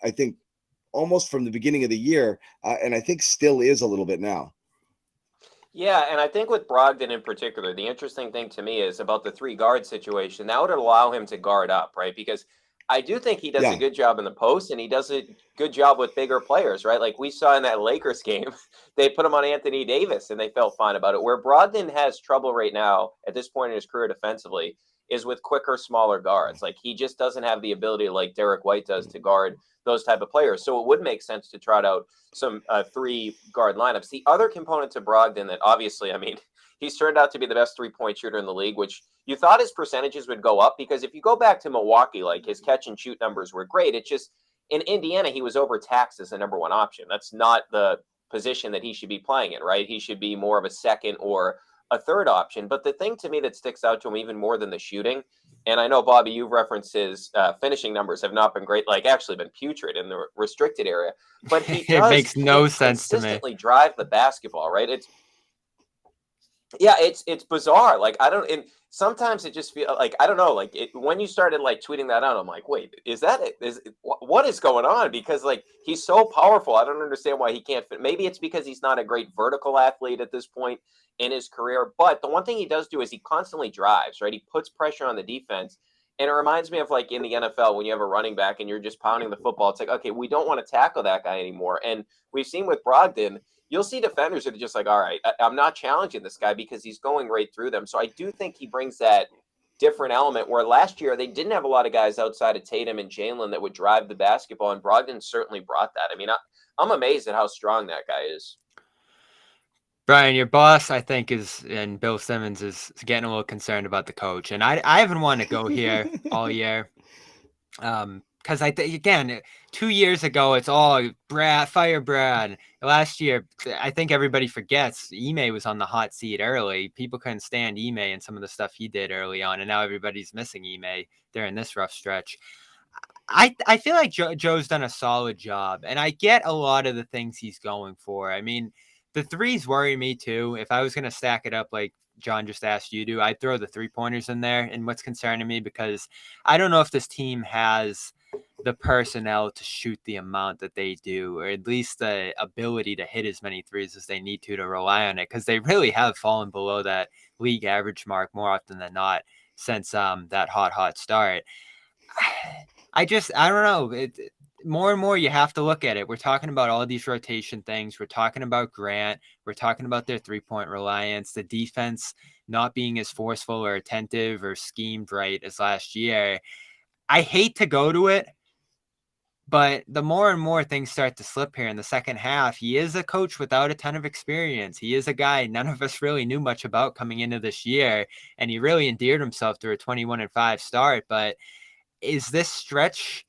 I think almost from the beginning of the year, and I think still is a little bit now. Yeah, and I think with Brogdon in particular, the interesting thing to me is about the 3 guard situation. That would allow him to guard up, right? Because I do think he does a good job in the post, and he does a good job with bigger players, right? Like we saw in that Lakers game, they put him on Anthony Davis, and they felt fine about it. Where Brogdon has trouble right now at this point in his career defensively is with quicker, smaller guards. Like he just doesn't have the ability like Derek White does to guard those type of players. So it would make sense to trot out some 3 guard lineups. The other component to Brogdon that obviously, I mean, he's turned out to be the best 3-point shooter in the league, which you thought his percentages would go up because if you go back to Milwaukee, like his catch and shoot numbers were great. It just in Indiana, he was overtaxed as the number 1 option. That's not the position that he should be playing in, right? He should be more of a second or a third option. But the thing to me that sticks out to him even more than the shooting, and I know, Bobby, you've referenced his finishing numbers have not been great, like actually been putrid in the restricted area. But he does it makes no sense to me. Consistently drive the basketball, right? It's bizarre. Like and sometimes it just feels like I don't know. Like when you started like tweeting that out, I'm like, wait, is that it? What is going on? Because like he's so powerful, I don't understand why he can't fit. Maybe it's because he's not a great vertical athlete at this point in his career. But the one thing he does do is he constantly drives, right? He puts pressure on the defense. And it reminds me of like in the NFL when you have a running back and you're just pounding the football. It's like, okay, we don't want to tackle that guy anymore. And we've seen with Brogdon, you'll see defenders that are just like, all right, I'm not challenging this guy because he's going right through them. So I do think he brings that different element where last year they didn't have a lot of guys outside of Tatum and Jalen that would drive the basketball. And Brogdon certainly brought that. I mean, I'm amazed at how strong that guy is. Brian, your boss, I think, and Bill Simmons is getting a little concerned about the coach. And I haven't wanted to go here all year. Because I think, again, 2 years ago, it's all fire Brad. Last year, I think everybody forgets Ime was on the hot seat early. People couldn't stand Ime and some of the stuff he did early on. And now everybody's missing Ime during this rough stretch. I feel like Joe's done a solid job. And I get a lot of the things he's going for. I mean, the threes worry me too. If I was going to stack it up like John just asked you to, I'd throw the 3-pointers in there. And what's concerning me, because I don't know if this team has the personnel to shoot the amount that they do, or at least the ability to hit as many threes as they need to rely on it, because they really have fallen below that league average mark more often than not since that hot start. I don't know. More and more you have to look at it. We're talking about all these rotation things. We're talking about Grant. We're talking about their 3-point reliance, the defense not being as forceful or attentive or schemed right as last year. I hate to go to it, but the more and more things start to slip here in the second half, he is a coach without a ton of experience. He is a guy none of us really knew much about coming into this year, and he really endeared himself to a 21-5 start. But is this stretch,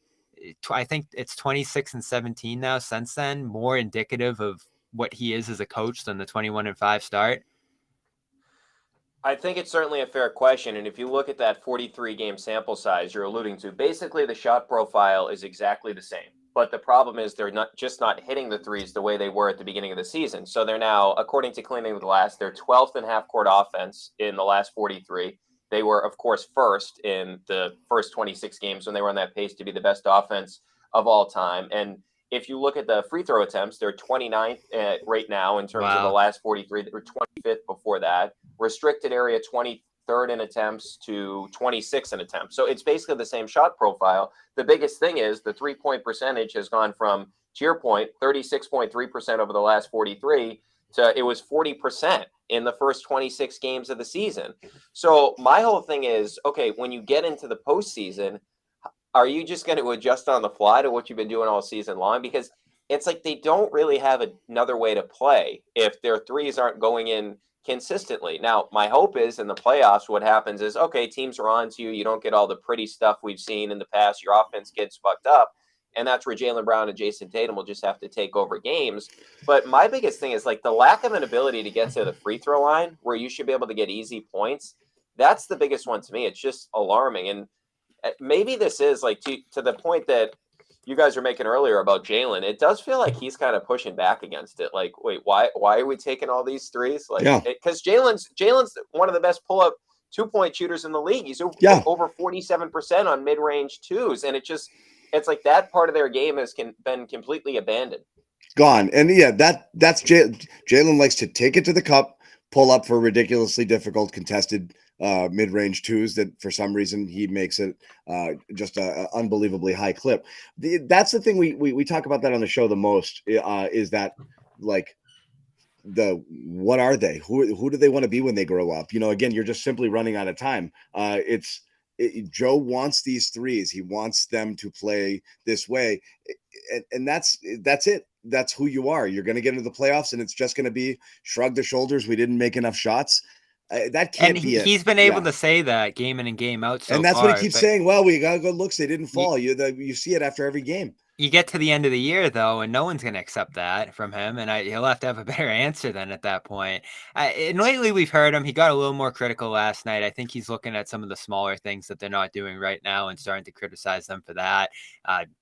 I think it's 26-17 now since then, more indicative of what he is as a coach than the 21-5 start? I think it's certainly a fair question. And if you look at that 43-game sample size you're alluding to, basically the shot profile is exactly the same. But the problem is they're not hitting the threes the way they were at the beginning of the season. So they're now, according to Cleaning the Glass, they're 12th in half-court offense in the last 43. They were, of course, first in the first 26 games when they were on that pace to be the best offense of all time. And if you look at the free throw attempts, they're 29th right now in terms of the last 43. They were 25th before that. Restricted area, 23rd in attempts to 26th in attempts. So it's basically the same shot profile. The biggest thing is the 3-point percentage has gone from, to your point, 36.3% over the last 43 to it was 40% in the first 26 games of the season. So my whole thing is, okay, when you get into the postseason, are you just going to adjust on the fly to what you've been doing all season long? Because it's like they don't really have another way to play if their threes aren't going in consistently. Now, my hope is in the playoffs, what happens is, okay, teams are on to you. You don't get all the pretty stuff we've seen in the past. Your offense gets fucked up. And that's where Jalen Brown and Jason Tatum will just have to take over games. But my biggest thing is like the lack of an ability to get to the free throw line where you should be able to get easy points. That's the biggest one to me. It's just alarming. And maybe this is like to the point that you guys were making earlier about Jalen. It does feel like he's kind of pushing back against it. Like, wait, why are we taking all these threes? Like, because Jalen's one of the best pull-up 2-point shooters in the league. He's over 47% on mid-range twos. And it's like that part of their game has been completely abandoned. Gone. And that's Jalen likes to take it to the cup, pull up for ridiculously difficult contested mid-range twos that for some reason he makes it just a unbelievably high clip. That's the thing we talk about that on the show the most is that like what are they? Who do they want to be when they grow up? Again, you're just simply running out of time. Joe wants these threes. He wants them to play this way. And that's it. That's who you are. You're going to get into the playoffs and it's just going to be shrug the shoulders. We didn't make enough shots. That can't be it. He's been able to say that game in and game out so and that's far, what he keeps saying. Well, we got good looks. They didn't fall. You see it after every game. You get to the end of the year, though, and no one's going to accept that from him, and he'll have to have a better answer then at that point. And lately we've heard him. He got a little more critical last night. I think he's looking at some of the smaller things that they're not doing right now and starting to criticize them for that.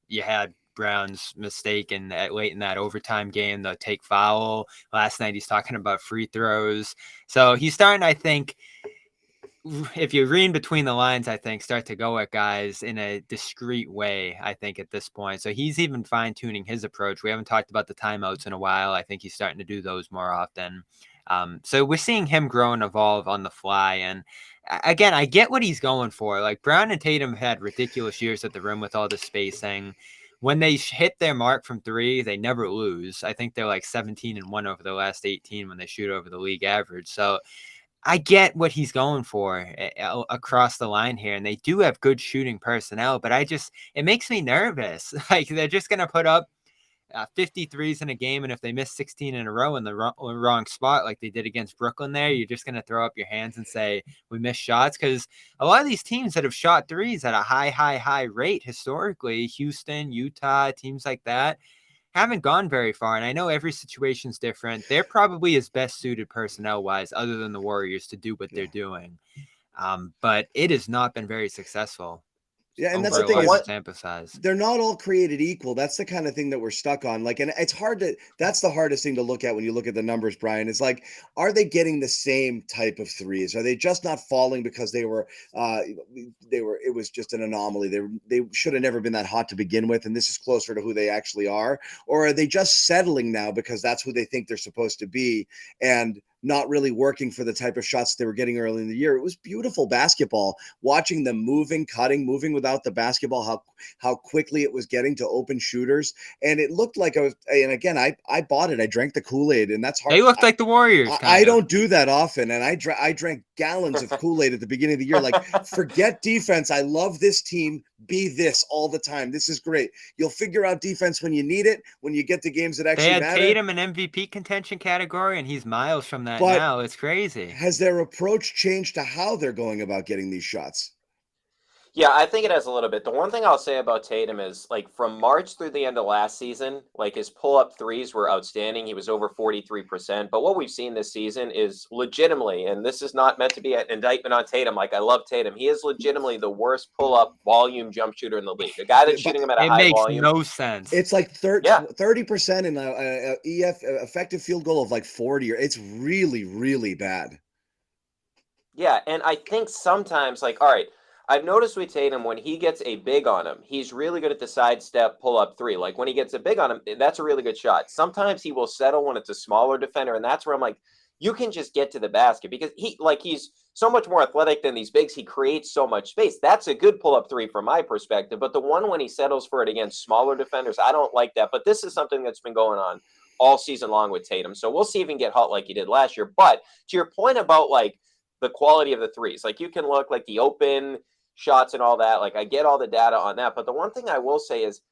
You had Brown's mistake late in that overtime game, the take foul. Last night he's talking about free throws. So he's starting, I think, if you read between the lines, I think, start to go at guys in a discreet way, I think, at this point. So he's even fine-tuning his approach. We haven't talked about the timeouts in a while. I think he's starting to do those more often. So we're seeing him grow and evolve on the fly. And again, I get what he's going for. Like Brown and Tatum had ridiculous years at the rim with all the spacing. When they hit their mark from three, they never lose. I think they're like 17-1 over the last 18 when they shoot over the league average. So I get what he's going for across the line here, and they do have good shooting personnel, but it makes me nervous. Like they're just going to put up 53s in a game, and if they miss 16 in a row in the wrong spot like they did against Brooklyn there, you're just going to throw up your hands and say, we missed shots, because a lot of these teams that have shot threes at a high rate historically, Houston, Utah, teams like that, haven't gone very far, and I know every situation's different. They're probably as best suited personnel-wise, other than the Warriors, to do what they're doing. But it has not been very successful. Yeah, and that's the thing is they're not all created equal. That's the kind of thing that we're stuck on. Like, and it's hard that's the hardest thing to look at when you look at the numbers, Brian. It's like, are they getting the same type of threes? Are they just not falling because it was just an anomaly? They should have never been that hot to begin with, and this is closer to who they actually are? Or are they just settling now because that's who they think they're supposed to be and not really working for the type of shots they were getting early in the year? It was beautiful basketball, watching them moving, cutting, moving without the basketball, how quickly it was getting to open shooters. And it looked like and again, I bought it. I drank the Kool-Aid, and that's hard. They looked like the Warriors. I don't do that often. And I drank gallons of Kool-Aid at the beginning of the year. Like, forget defense. I love this team. Be this all the time. This is great. You'll figure out defense when you need it, when you get to games that actually matter. They had Tatum in MVP contention category, and he's miles from that now. It's crazy. Has their approach changed to how they're going about getting these shots? Yeah, I think it has a little bit. The one thing I'll say about Tatum is, like, from March through the end of last season, like, his pull-up threes were outstanding. He was over 43%. But what we've seen this season is legitimately, and this is not meant to be an indictment on Tatum. Like, I love Tatum. He is legitimately the worst pull-up volume jump shooter in the league. A guy that's shooting him at a high volume. It makes no sense. It's like 30% in a effective field goal of like 40. It's really, really bad. Yeah, and I think sometimes, like, all right, I've noticed with Tatum, when he gets a big on him, he's really good at the sidestep pull-up three. Like, when he gets a big on him, that's a really good shot. Sometimes he will settle when it's a smaller defender, and that's where I'm like, you can just get to the basket, because he's so much more athletic than these bigs. He creates so much space. That's a good pull-up three from my perspective. But the one when he settles for it against smaller defenders, I don't like that. But this is something that's been going on all season long with Tatum. So we'll see if he can get hot like he did last year. But to your point about, like, the quality of the threes, like, you can look like the open shots and all that. Like, I get all the data on that. But the one thing I will say is,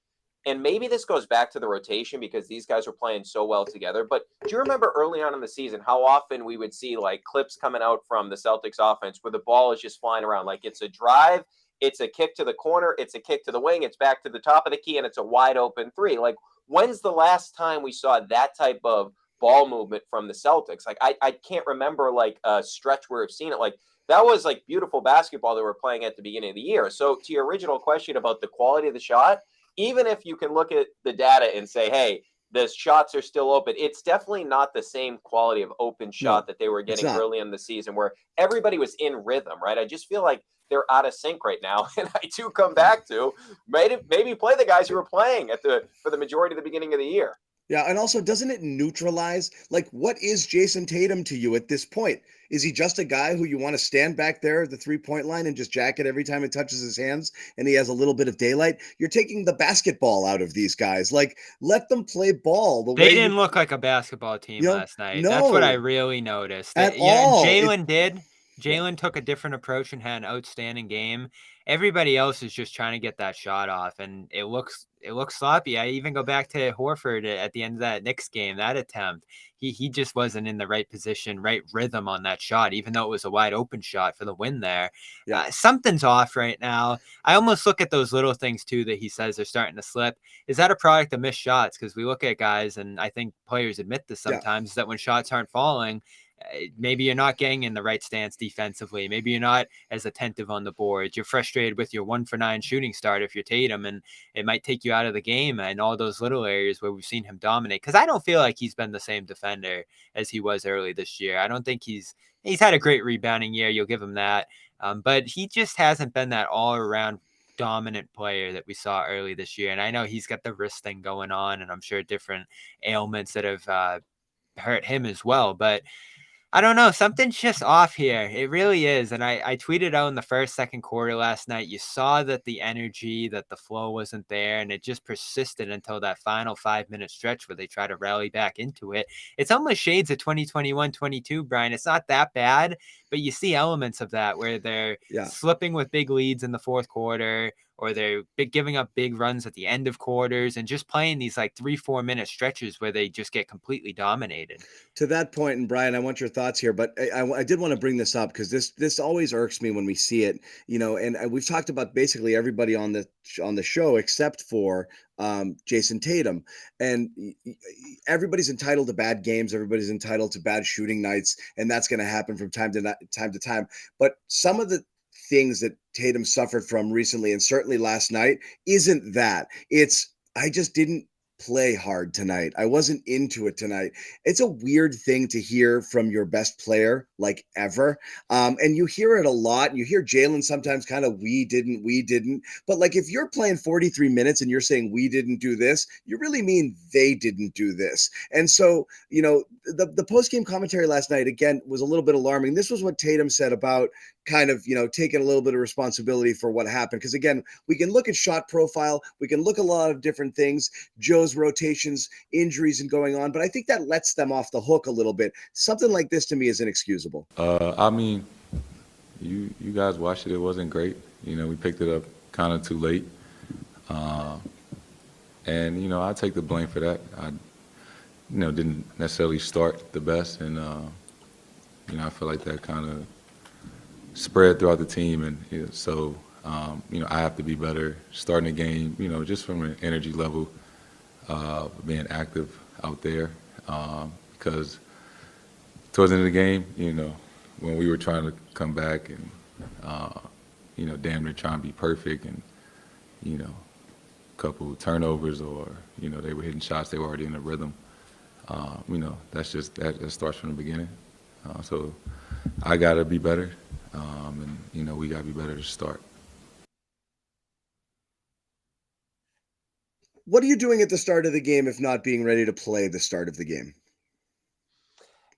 and maybe this goes back to the rotation because these guys are playing so well together, but do you remember early on in the season how often we would see, like, clips coming out from the Celtics offense where the ball is just flying around? Like, it's a drive, it's a kick to the corner, it's a kick to the wing, it's back to the top of the key, and it's a wide open three. Like, when's the last time we saw that type of ball movement from the Celtics? Like, I can't remember, like, a stretch where I've seen it. Like, that was, like, beautiful basketball they were playing at the beginning of the year. So to your original question about the quality of the shot, even if you can look at the data and say, hey, the shots are still open, it's definitely not the same quality of open shot that they were getting early in the season where everybody was in rhythm, right? I just feel like they're out of sync right now. And I do come back to maybe play the guys who were playing for the majority of the beginning of the year. Yeah, and also doesn't it neutralize, like, what is Jason Tatum to you at this point? Is he just a guy who you want to stand back there at the 3-point line and just jack it every time it touches his hands and he has a little bit of daylight? You're taking the basketball out of these guys. Like, let them play ball the They way didn't look like a basketball team last night. That's what I no, really noticed. at Yeah, all. Jalen did. Yeah, Jalen took a different approach and had an outstanding game. Everybody else is just trying to get that shot off, and it looks sloppy. I even go back to Horford at the end of that Knicks game, that attempt. He just wasn't in the right position, right rhythm on that shot, even though it was a wide open shot for the win there. yeah. Something's off right now. I almost look at those little things too that he says are starting to slip. Is that a product of missed shots? Because we look at guys, and I think players admit this sometimes, that when shots aren't falling, maybe you're not getting in the right stance defensively. Maybe you're not as attentive on the boards. You're frustrated with your 1-for-9 shooting start if you're Tatum, and it might take you out of the game and all those little areas where we've seen him dominate. Because I don't feel like he's been the same defender as he was early this year. I don't think he's had a great rebounding year. You'll give him that. But he just hasn't been that all-around dominant player that we saw early this year. And I know he's got the wrist thing going on, and I'm sure different ailments that have hurt him as well. But I don't know. Something's just off here. It really is. And I tweeted out in the second quarter last night, you saw that the energy, that the flow wasn't there, and it just persisted until that final 5-minute stretch where they try to rally back into it. It's almost shades of 2021-22, Brian. It's not that bad, but you see elements of that where they're slipping with big leads in the fourth quarter, or they're giving up big runs at the end of quarters, and just playing these like 3-4 minute stretches where they just get completely dominated. To that point, and Brian, I want your thoughts here, but I did want to bring this up because this always irks me when we see it, and we've talked about basically everybody on the show except for Jason Tatum, and everybody's entitled to bad games, everybody's entitled to bad shooting nights, and that's going to happen from time to time. But some of the things that Tatum suffered from recently, and certainly last night, isn't that. It's I just didn't play hard tonight. I wasn't into it tonight. It's a weird thing to hear from your best player, like ever. And you hear it a lot. You hear Jalen sometimes kind of, we didn't. But like, if you're playing 43 minutes and you're saying we didn't do this, you really mean they didn't do this. And so, the post-game commentary last night, again, was a little bit alarming. This was what Tatum said about kind of, taking a little bit of responsibility for what happened. Because again, we can look at shot profile, we can look at a lot of different things, Joe's rotations, injuries, and going on, but I think that lets them off the hook a little bit. Something like this to me is inexcusable. I mean, you guys watched it. It wasn't great. We picked it up kind of too late. And, I take the blame for that. I, didn't necessarily start the best. And, I feel like that kind of spread throughout the team. And so, I have to be better starting the game, just from an energy level, being active out there. Because towards the end of the game, when we were trying to come back and, damn near trying to be perfect and, a couple turnovers or, they were hitting shots, they were already in a rhythm. That starts from the beginning. So I got to be better, and, we got to be better to start. What are you doing at the start of the game if not being ready to play the start of the game?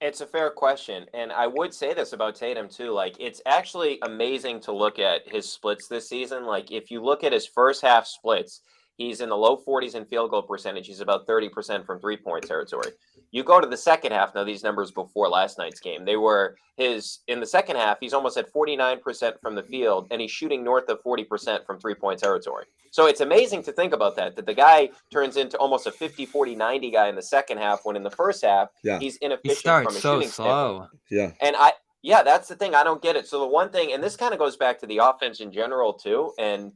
It's a fair question. And I would say this about Tatum too. Like, it's actually amazing to look at his splits this season. Like, if you look at his first half splits, he's in the low 40s in field goal percentage. He's about 30% from 3-point territory. You go to the second half. Now, these numbers before last night's game, they were in the second half, he's almost at 49% from the field, and he's shooting north of 40% from 3-point territory. So it's amazing to think about that the guy turns into almost a 50-40-90 guy in the second half, when in the first half, he's inefficient from a shooting slow. standpoint. And that's the thing. I don't get it. So the one thing, and this kind of goes back to the offense in general too, and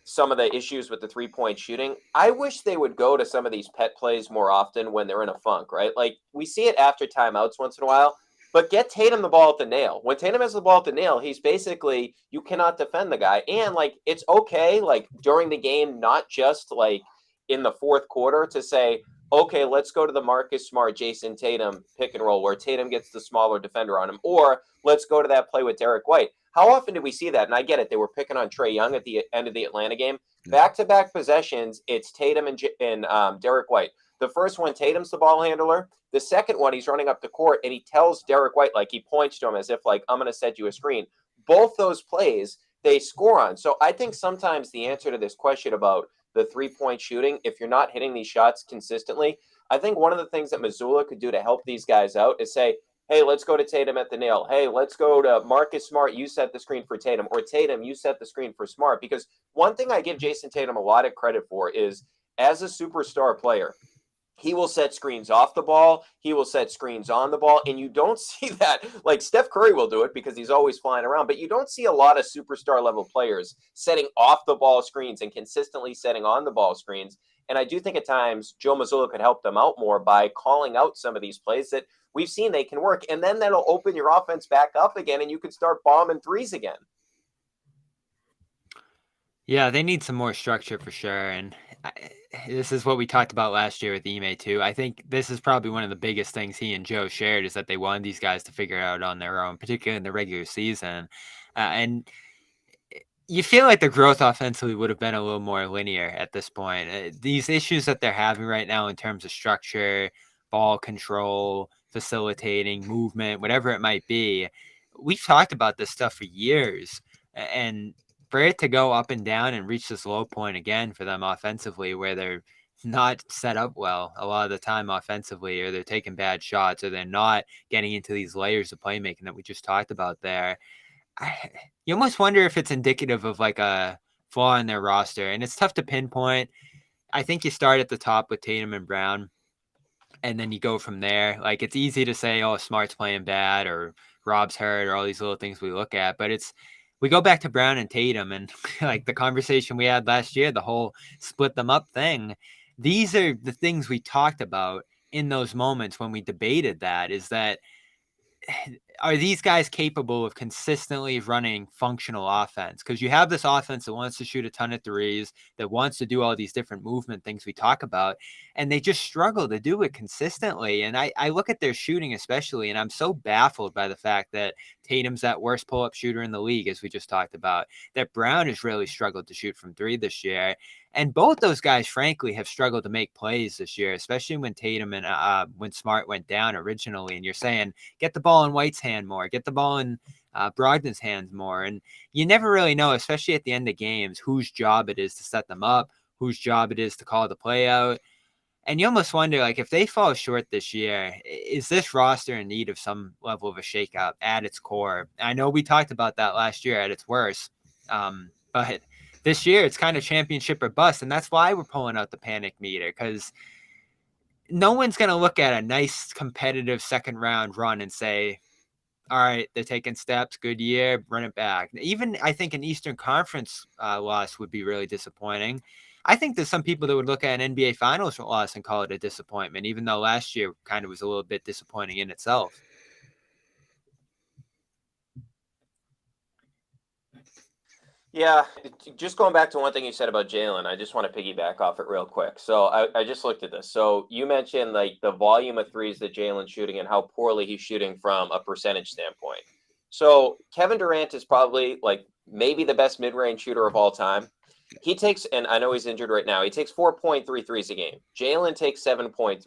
some of the issues with the 3-point shooting, I wish they would go to some of these pet plays more often when they're in a funk, right? Like, we see it after timeouts once in a while, but get Tatum the ball at the nail. When Tatum has the ball at the nail, he's basically, you cannot defend the guy. And like, it's okay, like during the game, not just like in the fourth quarter, to say, okay, let's go to the Marcus Smart, Jason Tatum pick and roll where Tatum gets the smaller defender on him, or let's go to that play with Derek White. How often did we see that? And I get it. They were picking on Trae Young at the end of the Atlanta game. Back-to-back possessions, it's Tatum and Derek White. The first one, Tatum's the ball handler. The second one, he's running up the court and he tells Derek White, like he points to him as if like, I'm going to set you a screen. Both those plays they score on. So I think sometimes the answer to this question about the 3-point shooting, if you're not hitting these shots consistently, I think one of the things that Missoula could do to help these guys out is say, hey, let's go to Tatum at the nail. Hey, let's go to Marcus Smart. You set the screen for Tatum. Or Tatum, you set the screen for Smart. Because one thing I give Jason Tatum a lot of credit for is as a superstar player, he will set screens off the ball. He will set screens on the ball. And you don't see that. Like Steph Curry will do it because he's always flying around. But you don't see a lot of superstar level players setting off the ball screens and consistently setting on the ball screens. And I do think at times Joe Missoula could help them out more by calling out some of these plays that we've seen they can work. And then that'll open your offense back up again and you can start bombing threes again. Yeah, they need some more structure for sure. And this is what we talked about last year with Ime too. I think this is probably one of the biggest things he and Joe shared is that they wanted these guys to figure it out on their own, particularly in the regular season. And you feel like the growth offensively would have been a little more linear at this point. These issues that they're having right now in terms of structure, ball control, facilitating, movement, whatever it might be, we've talked about this stuff for years. And for it to go up and down and reach this low point again for them offensively where they're not set up well a lot of the time offensively, or they're taking bad shots, or they're not getting into these layers of playmaking that we just talked about there. You almost wonder if it's indicative of like a flaw in their roster, and it's tough to pinpoint. I think you start at the top with Tatum and Brown, and then you go from there. Like it's easy to say, oh, Smart's playing bad or Rob's hurt or all these little things we look at, but we go back to Brown and Tatum and like the conversation we had last year, the whole split them up thing. These are the things we talked about in those moments when we debated that, is that are these guys capable of consistently running functional offense? Because you have this offense that wants to shoot a ton of threes, that wants to do all these different movement things we talk about, and they just struggle to do it consistently. And I look at their shooting especially, and I'm so baffled by the fact that Tatum's that worst pull-up shooter in the league, as we just talked about, that Brown has really struggled to shoot from three this year. And both those guys, frankly, have struggled to make plays this year, especially when Tatum and when Smart went down originally. And you're saying, get the ball in White's hand more, get the ball in Brogdon's hands more. And you never really know, especially at the end of games, whose job it is to set them up, whose job it is to call the play out. And you almost wonder, like, if they fall short this year, is this roster in need of some level of a shakeup at its core? I know we talked about that last year at its worst, but this year it's kind of championship or bust. And that's why we're pulling out the panic meter, because no one's going to look at a nice competitive second round run and say, all right, they're taking steps, good year, run it back. Even I think an Eastern Conference loss would be really disappointing. I think there's some people that would look at an NBA Finals loss and call it a disappointment, even though last year kind of was a little bit disappointing in itself. Yeah, just going back to one thing you said about Jalen, I just want to piggyback off it real quick. So I just looked at this. So you mentioned like the volume of threes that Jalen's shooting and how poorly he's shooting from a percentage standpoint. So Kevin Durant is probably like maybe the best mid-range shooter of all time. He takes, and I know he's injured right now, he takes 4.3 threes a game. Jalen takes 7.3.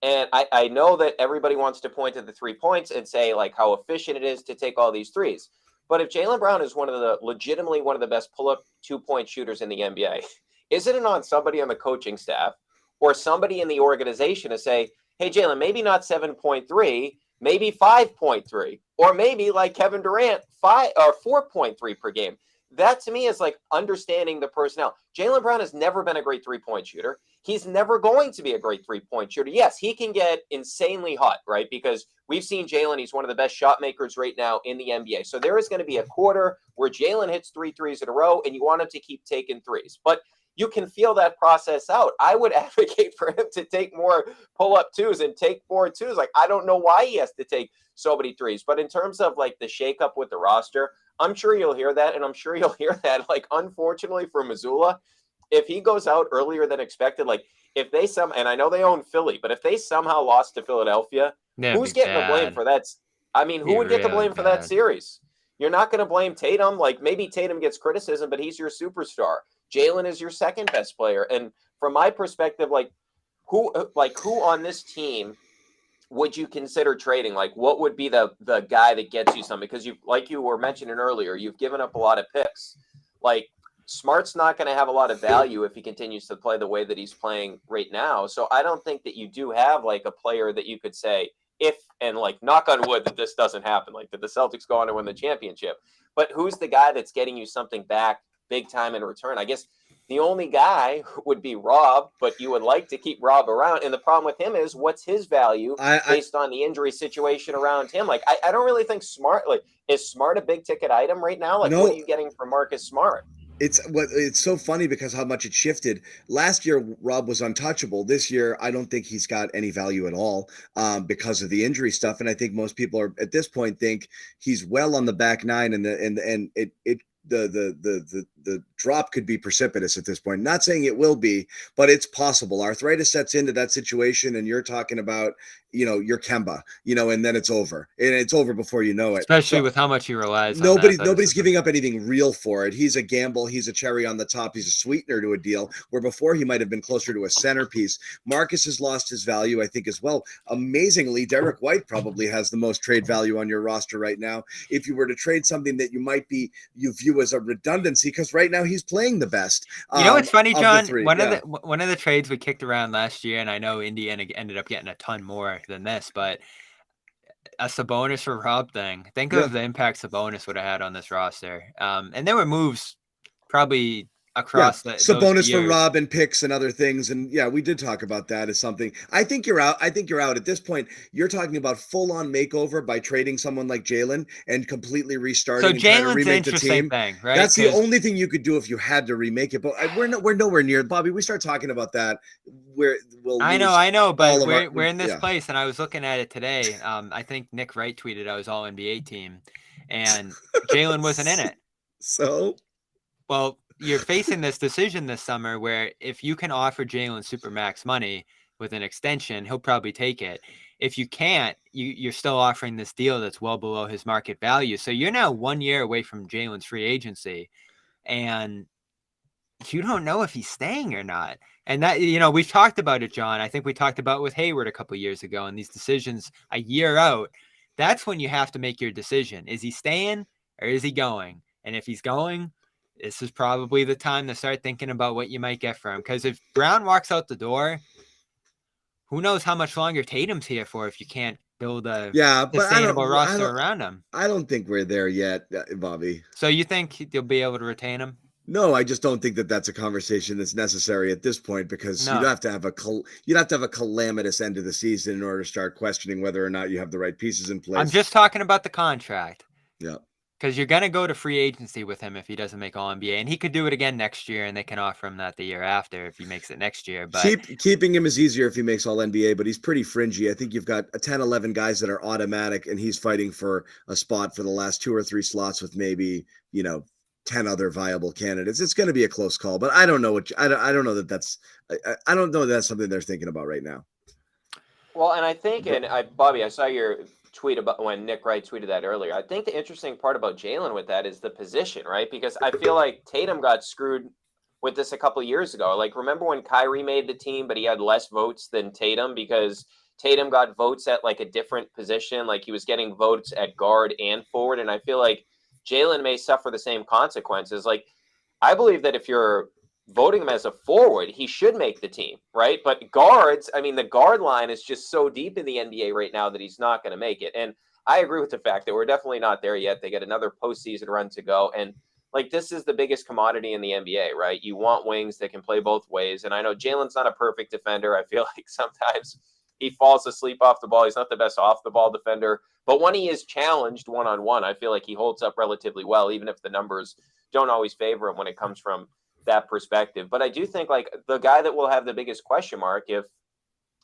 And I know that everybody wants to point to the 3 points and say like how efficient it is to take all these threes. But if Jalen Brown is legitimately one of the best pull-up 2-point shooters in the NBA, isn't it on somebody on the coaching staff or somebody in the organization to say, hey, Jalen, maybe not 7.3, maybe 5.3, or maybe like Kevin Durant, 4.3 per game. That to me is like understanding the personnel. Jalen Brown has never been a great 3-point shooter. He's never going to be a great 3-point shooter. Yes, he can get insanely hot, right? Because we've seen Jalen, he's one of the best shot makers right now in the NBA. So there is going to be a quarter where Jalen hits 3 threes in a row and you want him to keep taking threes. But you can feel that process out. I would advocate for him to take more pull-up twos and take 4 twos. Like, I don't know why he has to take so many threes. But in terms of like the shakeup with the roster, I'm sure you'll hear that. And I'm sure you'll hear that, like, unfortunately for Missoula, if he goes out earlier than expected, like if they and I know they own Philly, but if they somehow lost to Philadelphia, who's getting the blame for that? I mean, who would get the blame for that series? You're not going to blame Tatum. Like maybe Tatum gets criticism, but he's your superstar. Jalen is your second best player. And from my perspective, like who on this team would you consider trading? Like, what would be the guy that gets you something? Because you were mentioning earlier, you've given up a lot of picks. Like, Smart's not going to have a lot of value if he continues to play the way that he's playing right now. So I don't think that you do have like a player that you could say, if, and like knock on wood that this doesn't happen, like that the Celtics go on to win the championship. But who's the guy that's getting you something back big time in return? I guess the only guy would be Rob, but you would like to keep Rob around. And the problem with him is, what's his value based on the injury situation around him? Like, I don't really think Smart, like, is Smart a big ticket item right now? Like, what are you getting from Marcus Smart? It's so funny because how much it shifted. Last year, Rob was untouchable. This year, I don't think he's got any value at all because of the injury stuff. And I think most people are at this point think he's well on the back nine, and the drop could be precipitous at this point. Not saying it will be, but it's possible. Arthritis sets into that situation, and you're talking about, your Kemba, and then it's over. And it's over before you know it. Especially with how much he relies on nobody's giving up anything real for it. He's a gamble. He's a cherry on the top. He's a sweetener to a deal where before he might have been closer to a centerpiece. Marcus has lost his value, I think, as well. Amazingly, Derek White probably has the most trade value on your roster right now. If you were to trade something that you view as a redundancy, because right now he's playing the best. What's funny, John? One of the trades we kicked around last year, and I know Indiana ended up getting a ton more than this, but a Sabonis for Rob thing. Think of the impact Sabonis would have had on this roster. And there were moves probably across Sabonis for Rob and picks and other things. And we did talk about that as something. I think you're out at this point. You're talking about full-on makeover by trading someone like Jalen and completely restarting. So Jalen's an interesting thing, right? That's the only thing you could do if you had to remake it. But we're nowhere near, Bobby. We start talking about that, I know, but we're in this place, and I was looking at it today. I think Nick Wright tweeted I was all NBA team, and Jalen wasn't in it. So, well, you're facing this decision this summer where if you can offer Jalen supermax money with an extension, he'll probably take it. If you can't, you're still offering this deal that's well below his market value. So you're now 1 year away from Jalen's free agency, and you don't know if he's staying or not. And that, we've talked about it, John. I think we talked about it with Hayward a couple of years ago, and these decisions a year out, that's when you have to make your decision. Is he staying or is he going? And if he's going, this is probably the time to start thinking about what you might get for him. Because if Brown walks out the door, who knows how much longer Tatum's here for if you can't build a sustainable roster around him. I don't think we're there yet, Bobby. So you think you'll be able to retain him? No, I just don't think that that's a conversation that's necessary at this point, because you'd have to have a calamitous end of the season in order to start questioning whether or not you have the right pieces in place. I'm just talking about the contract. Yeah. Because you're going to go to free agency with him if he doesn't make All-NBA. And he could do it again next year, and they can offer him that the year after if he makes it next year. But keeping him is easier if he makes All-NBA, but he's pretty fringy. I think you've got 10, 11 guys that are automatic, and he's fighting for a spot for the last 2 or 3 slots with maybe, 10 other viable candidates. It's going to be a close call, but I don't know I don't know that that's something they're thinking about right now. Well, and I think, Bobby, I saw your tweet about when Nick Wright tweeted that earlier. I think the interesting part about Jalen with that is the position, right? Because I feel like Tatum got screwed with this a couple of years ago. Like, remember when Kyrie made the team, but he had less votes than Tatum because Tatum got votes at like a different position. Like, he was getting votes at guard and forward. And I feel like Jalen may suffer the same consequences. Like, I believe that if you're voting him as a forward, he should make the team, right? But guards, the guard line is just so deep in the NBA right now that he's not going to make it. And I agree with the fact that we're definitely not there yet. They got another postseason run to go. And like, this is the biggest commodity in the NBA, right? You want wings that can play both ways. And I know Jalen's not a perfect defender. I feel like sometimes he falls asleep off the ball. He's not the best off the ball defender. But when he is challenged one-on-one, I feel like he holds up relatively well, even if the numbers don't always favor him when it comes from that perspective. But I do think like the guy that will have the biggest question mark if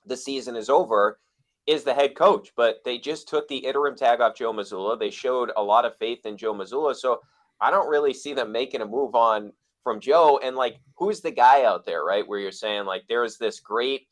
the season is over is the head coach. But they just took the interim tag off Joe Missoula. They showed a lot of faith in Joe Missoula. So I don't really see them making a move on from Joe. And like, who's the guy out there, right? Where you're saying like, there's this great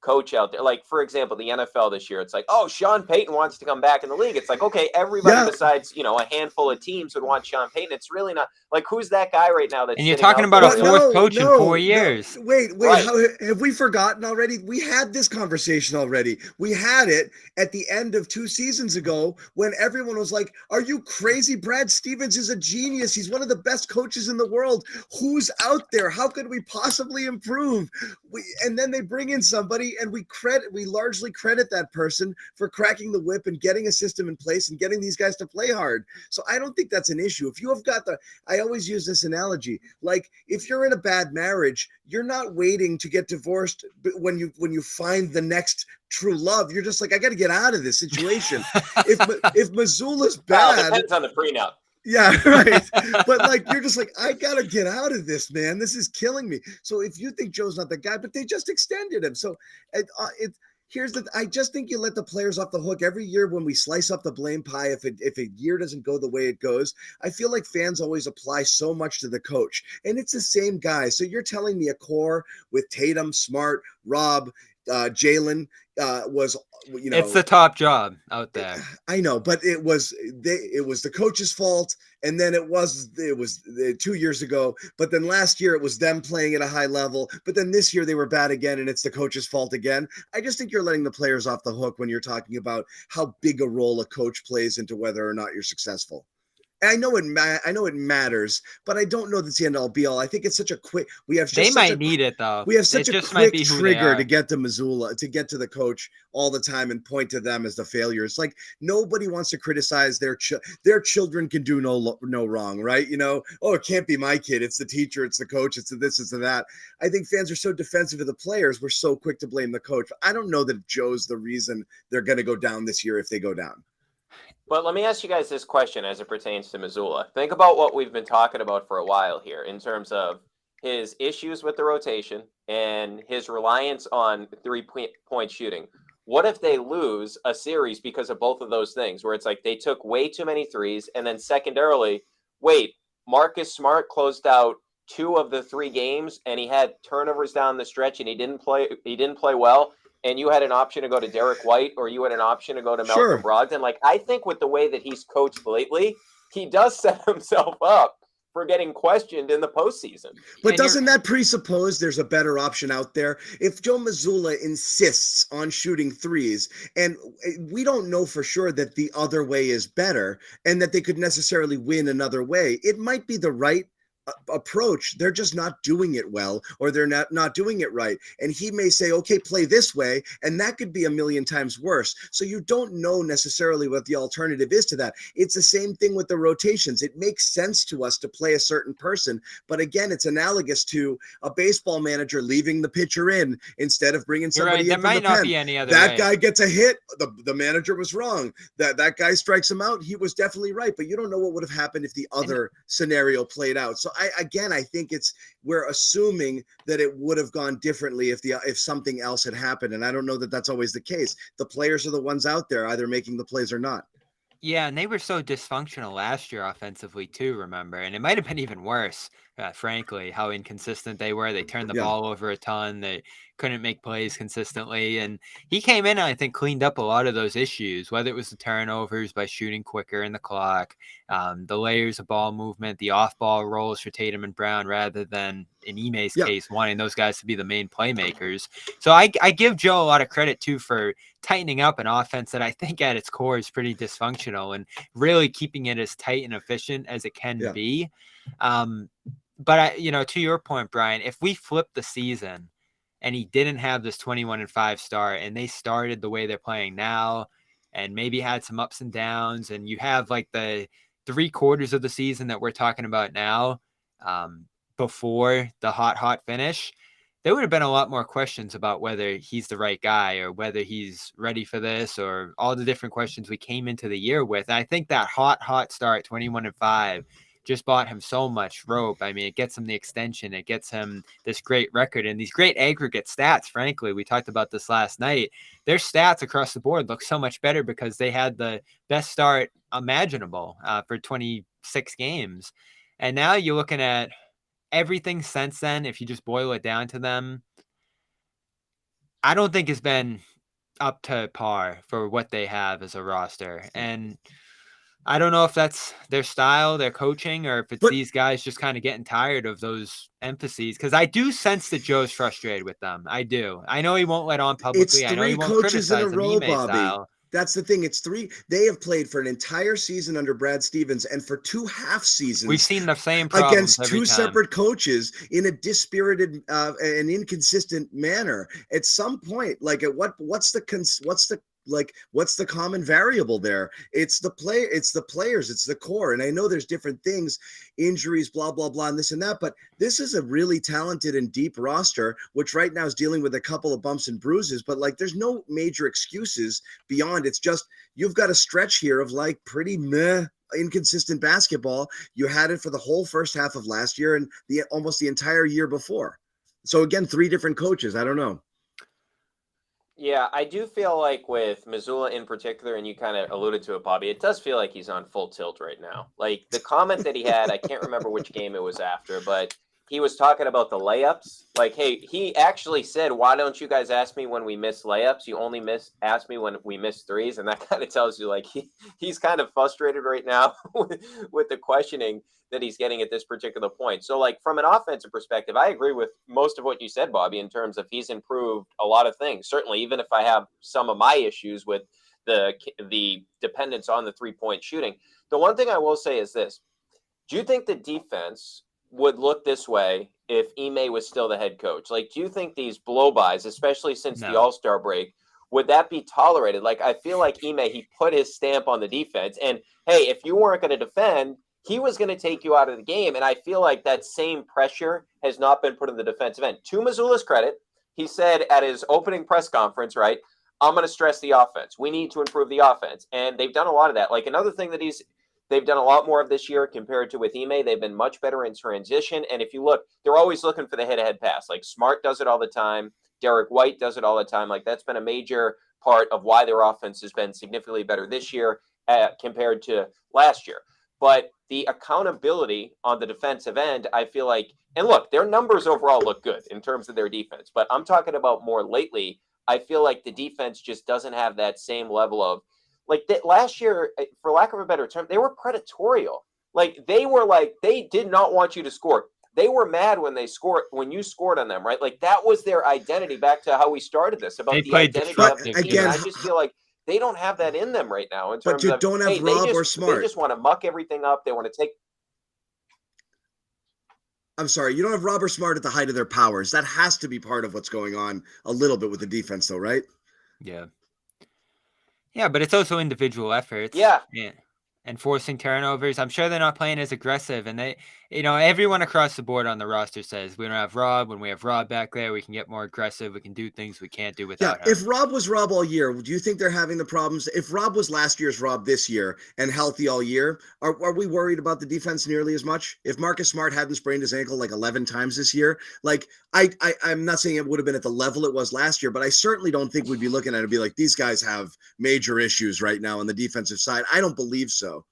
coach out there. Like, for example, the NFL this year, it's like, oh, Sean Payton wants to come back in the league. It's like, okay, everybody besides, a handful of teams would want Sean Payton. It's really not like, who's that guy right now that's and you're talking about a fourth coach in 4 years. No, wait, Right. Have we forgotten already? We had this conversation already. We had it at the end of 2 seasons ago when everyone was like, are you crazy? Brad Stevens is a genius. He's one of the best coaches in the world. Who's out there? How could we possibly improve? And then they bring in somebody and we largely credit that person for cracking the whip and getting a system in place and getting these guys to play hard. So I don't think that's an issue. If you have got I always use this analogy, like if you're in a bad marriage, you're not waiting to get divorced when you find the next true love. You're just like, I got to get out of this situation. if Missoula's bad, well, depends on the prenup. Yeah, right. But like, you're just like, I got to get out of this, man. This is killing me. So if you think Joe's not the guy, but they just extended him. So I just think you let the players off the hook every year when we slice up the blame pie. If a year doesn't go the way it goes, I feel like fans always apply so much to the coach, and it's the same guy. So you're telling me a core with Tatum, Smart, Rob, Jalen was, it's the top job out there. I know, but it was the coach's fault, and then it was 2 years ago, but then last year it was them playing at a high level, but then this year they were bad again, and it's the coach's fault again. I just think you're letting the players off the hook when you're talking about how big a role a coach plays into whether or not you're successful. And I know it matters, but I don't know that's the end all be all. I think it's such a quick. They might need it though. We have such a quick trigger to get to Missoula, to get to the coach all the time and point to them as the failures. Like nobody wants to criticize their children can do no wrong, right? Oh, it can't be my kid. It's the teacher. It's the coach. It's the this. It's the that. I think fans are so defensive of the players. We're so quick to blame the coach. I don't know that Joe's the reason they're going to go down this year if they go down. But let me ask you guys this question as it pertains to Missoula. Think about what we've been talking about for a while here in terms of his issues with the rotation and his reliance on three-point shooting. What if they lose a series because of both of those things, where it's like they took way too many threes, and then secondarily, Marcus Smart closed out 2 of the 3 games, and he had turnovers down the stretch, and he didn't play well. And you had an option to go to Derek White, or you had an option to go to Malcolm Brogdon. Like, I think with the way that he's coached lately, he does set himself up for getting questioned in the postseason. But doesn't that presuppose there's a better option out there? If Joe Missoula insists on shooting threes, and we don't know for sure that the other way is better and that they could necessarily win another way, it might be the right approach. They're just not doing it well, or they're not doing it right, and he may say, okay, play this way, and that could be a million times worse. So you don't know necessarily what the alternative is to that. It's the same thing with the rotations. It makes sense to us to play a certain person, but again, it's analogous to a baseball manager leaving the pitcher in instead of bringing somebody in from the pen. There might not be any other way. Guy gets a hit, the manager was wrong. That guy strikes him out, he was definitely right, but you don't know what would have happened if the other scenario played out. So I think we're assuming that it would have gone differently if something else had happened. And I don't know that that's always the case. The players are the ones out there either making the plays or not. Yeah, and they were so dysfunctional last year offensively too, remember? And it might have been even worse, frankly, how inconsistent they were. They turned the ball over a ton. They couldn't make plays consistently. And he came in and I think cleaned up a lot of those issues, whether it was the turnovers by shooting quicker in the clock, the layers of ball movement, the off-ball roles for Tatum and Brown rather than, in Ime's case, wanting those guys to be the main playmakers. So I give Joe a lot of credit, too, for tightening up an offense that I think at its core is pretty dysfunctional and really keeping it as tight and efficient as it can be. But, to your point, Brian, if we flip the season and he didn't have this 21-5 start and they started the way they're playing now and maybe had some ups and downs, and you have like the 3/4 of the season that we're talking about now before the hot finish, there would have been a lot more questions about whether he's the right guy or whether he's ready for this, or all the different questions we came into the year with. And I think that hot start, 21-5, just bought him so much rope. I mean, it gets him the extension. It gets him this great record and these great aggregate stats. Frankly, we talked about this last night. Their stats across the board look so much better because they had the best start imaginable for 26 games. And now you're looking at everything since then. If you just boil it down to them, I don't think has been up to par for what they have as a roster. And I don't know if that's their style, their coaching, or if it's these guys just kind of getting tired of those emphases. Because I do sense that Joe's frustrated with them. I do. I know he won't let on publicly. It's I know he 3 won't coaches in a criticize them row, Ime Bobby. style. That's the thing. It's 3. They have played for an entire season under Brad Stevens and for 2 half seasons. We've seen the same problems against 2 separate coaches in a dispirited and inconsistent manner. At some point, like what's the common variable there? It's the players, it's the core. And I know there's different things, injuries, blah, blah, blah, and this and that, but this is a really talented and deep roster, which right now is dealing with a couple of bumps and bruises, but like there's no major excuses beyond. It's just, you've got a stretch here of like pretty inconsistent basketball. You had it for the whole first half of last year and almost the entire year before. So again, 3 different coaches. I don't know. Yeah, I do feel like with Missoula in particular, and you kind of alluded to it, Bobby, it does feel like he's on full tilt right now. Like the comment that he had, I can't remember which game it was after, but he was talking about the layups. Like, hey, he actually said, why don't you guys ask me when we miss layups? You only ask me when we miss threes. And that kind of tells you like he's kind of frustrated right now with the questioning that he's getting at this particular point. So like from an offensive perspective, I agree with most of what you said, Bobby, in terms of he's improved a lot of things. Certainly, even if I have some of my issues with the dependence on the 3-point shooting. The one thing I will say is this. Do you think the defense would look this way if Ime was still the head coach? Like, do you think these blow-bys, especially since the All-Star break, would that be tolerated? Like, I feel like Ime, he put his stamp on the defense. And, hey, if you weren't going to defend, he was going to take you out of the game. And I feel like that same pressure has not been put on the defensive end. To Missoula's credit, he said at his opening press conference, right, I'm going to stress the offense. We need to improve the offense. And they've done a lot of that. Like, another thing that they've done a lot more of this year compared to with Ime. They've been much better in transition. And if you look, they're always looking for the head-to-head pass. Like Smart does it all the time. Derek White does it all the time. Like that's been a major part of why their offense has been significantly better this year compared to last year. But the accountability on the defensive end, I feel like, and look, their numbers overall look good in terms of their defense. But I'm talking about more lately. I feel like the defense just doesn't have that same level of, like that last year, for lack of a better term, they were predatorial. Like they did not want you to score. They were mad when you scored on them, right? Like that was their identity. Back to how we started this about the identity of the team. And I just feel like they don't have that in them right now. In terms but you don't have Rob or Smart. They just want to muck everything up. They want to take. I'm sorry, you don't have Rob or Smart at the height of their powers. That has to be part of what's going on a little bit with the defense, though, right? Yeah. Yeah, but it's also individual efforts. Yeah. And forcing turnovers. I'm sure they're not playing as aggressive. And they, everyone across the board on the roster says we don't have Rob. When we have Rob back there, we can get more aggressive. We can do things we can't do without him. If Rob was Rob all year, do you think they're having the problems? If Rob was last year's Rob this year and healthy all year, are we worried about the defense nearly as much? If Marcus Smart hadn't sprained his ankle like 11 times this year, like I'm not saying it would have been at the level it was last year, but I certainly don't think we'd be looking at it and be like, these guys have major issues right now on the defensive side. I don't believe so.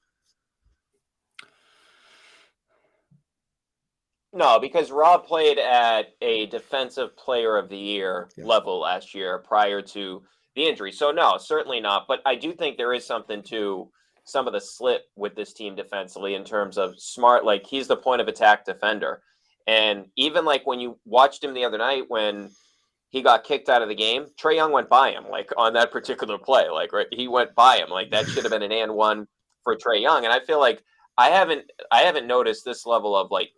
No, because Rob played at a defensive player of the year level last year prior to the injury. So no, certainly not. But I do think there is something to some of the slip with this team defensively in terms of Smart. Like he's the point of attack defender. And even like when you watched him the other night, when he got kicked out of the game, Trae Young went by him like on that particular play. Like right, he went by him. Like that should have been an and one for Trae Young. And I feel like I haven't noticed this level of like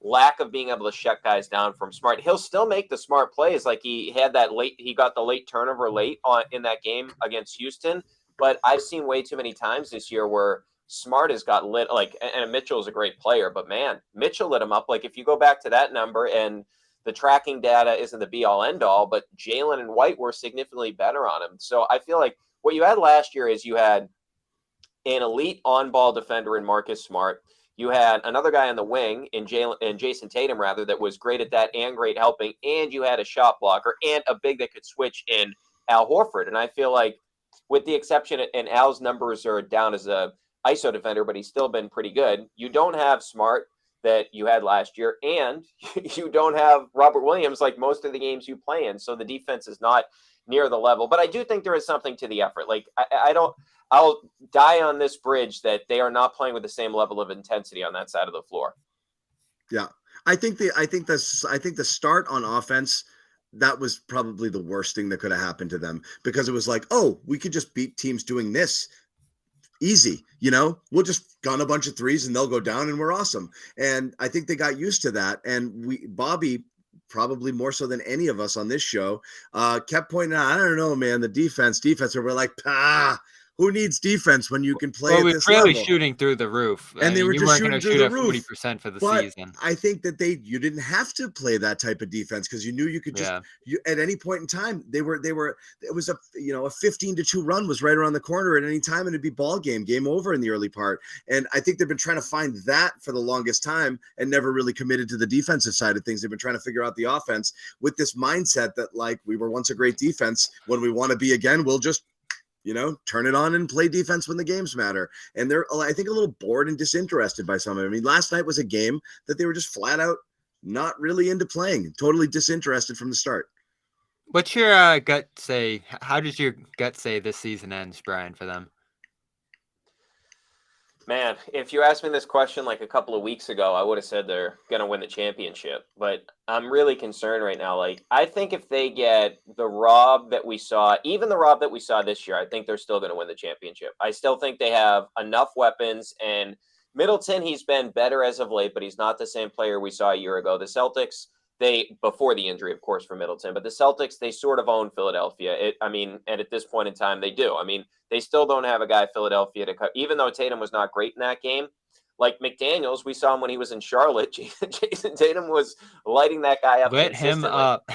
lack of being able to shut guys down from Smart. He'll still make the smart plays. Like he got the late turnover late in that game against Houston. But I've seen way too many times this year where Smart has got lit. Like, and Mitchell's a great player, but man, Mitchell lit him up. Like if you go back to that number, and the tracking data isn't the be all end all, but Jalen and White were significantly better on him. So I feel like what you had last year is you had an elite on ball defender in Marcus Smart. You had another guy on the wing in Jason Tatum, rather, that was great at that and great helping. And you had a shot blocker and a big that could switch in Al Horford. And I feel like with the exception, and Al's numbers are down as a ISO defender, but he's still been pretty good. You don't have Smart. that you had last year, and you don't have Robert Williams like most of the games you play in. So the defense is not near the level. But I do think there is something to the effort. Like I'll die on this bridge that they are not playing with the same level of intensity on that side of the floor. Yeah. I think the start on offense, that was probably the worst thing that could have happened to them, because it was like, oh, we could just beat teams doing this. Easy, we'll just gun a bunch of threes and they'll go down and we're awesome. And I think they got used to that. And Bobby, probably more so than any of us on this show, kept pointing out, I don't know, man, the defense, and we're like, who needs defense when you can play at this level? Well, really shooting through the roof. And they were just shooting through the roof. 40% for the but season. I think that you didn't have to play that type of defense, because you knew you could just at any point in time, it was a 15-2 run was right around the corner at any time, and it'd be game over in the early part. And I think they've been trying to find that for the longest time and never really committed to the defensive side of things. They've been trying to figure out the offense with this mindset that, like, we were once a great defense. When we want to be again, we'll just turn it on and play defense when the games matter. And they're, I think, a little bored and disinterested by some of it. I mean, last night was a game that they were just flat out not really into playing, totally disinterested from the start. What's your gut say? How does your gut say this season ends, Brian, for them? Man, if you asked me this question like a couple of weeks ago, I would have said they're going to win the championship. But I'm really concerned right now. Like, I think if they get the Rob that we saw, even the Rob that we saw this year, I think they're still going to win the championship. I still think they have enough weapons. And Middleton, he's been better as of late, but he's not the same player we saw a year ago. The Celtics, before the injury, of course, for Middleton, but the Celtics, they sort of own Philadelphia. And at this point in time, they do. I mean, they still don't have a guy Philadelphia to cut, even though Tatum was not great in that game. Like McDaniels, we saw him when he was in Charlotte. Jason Tatum was lighting that guy up. Lit him up.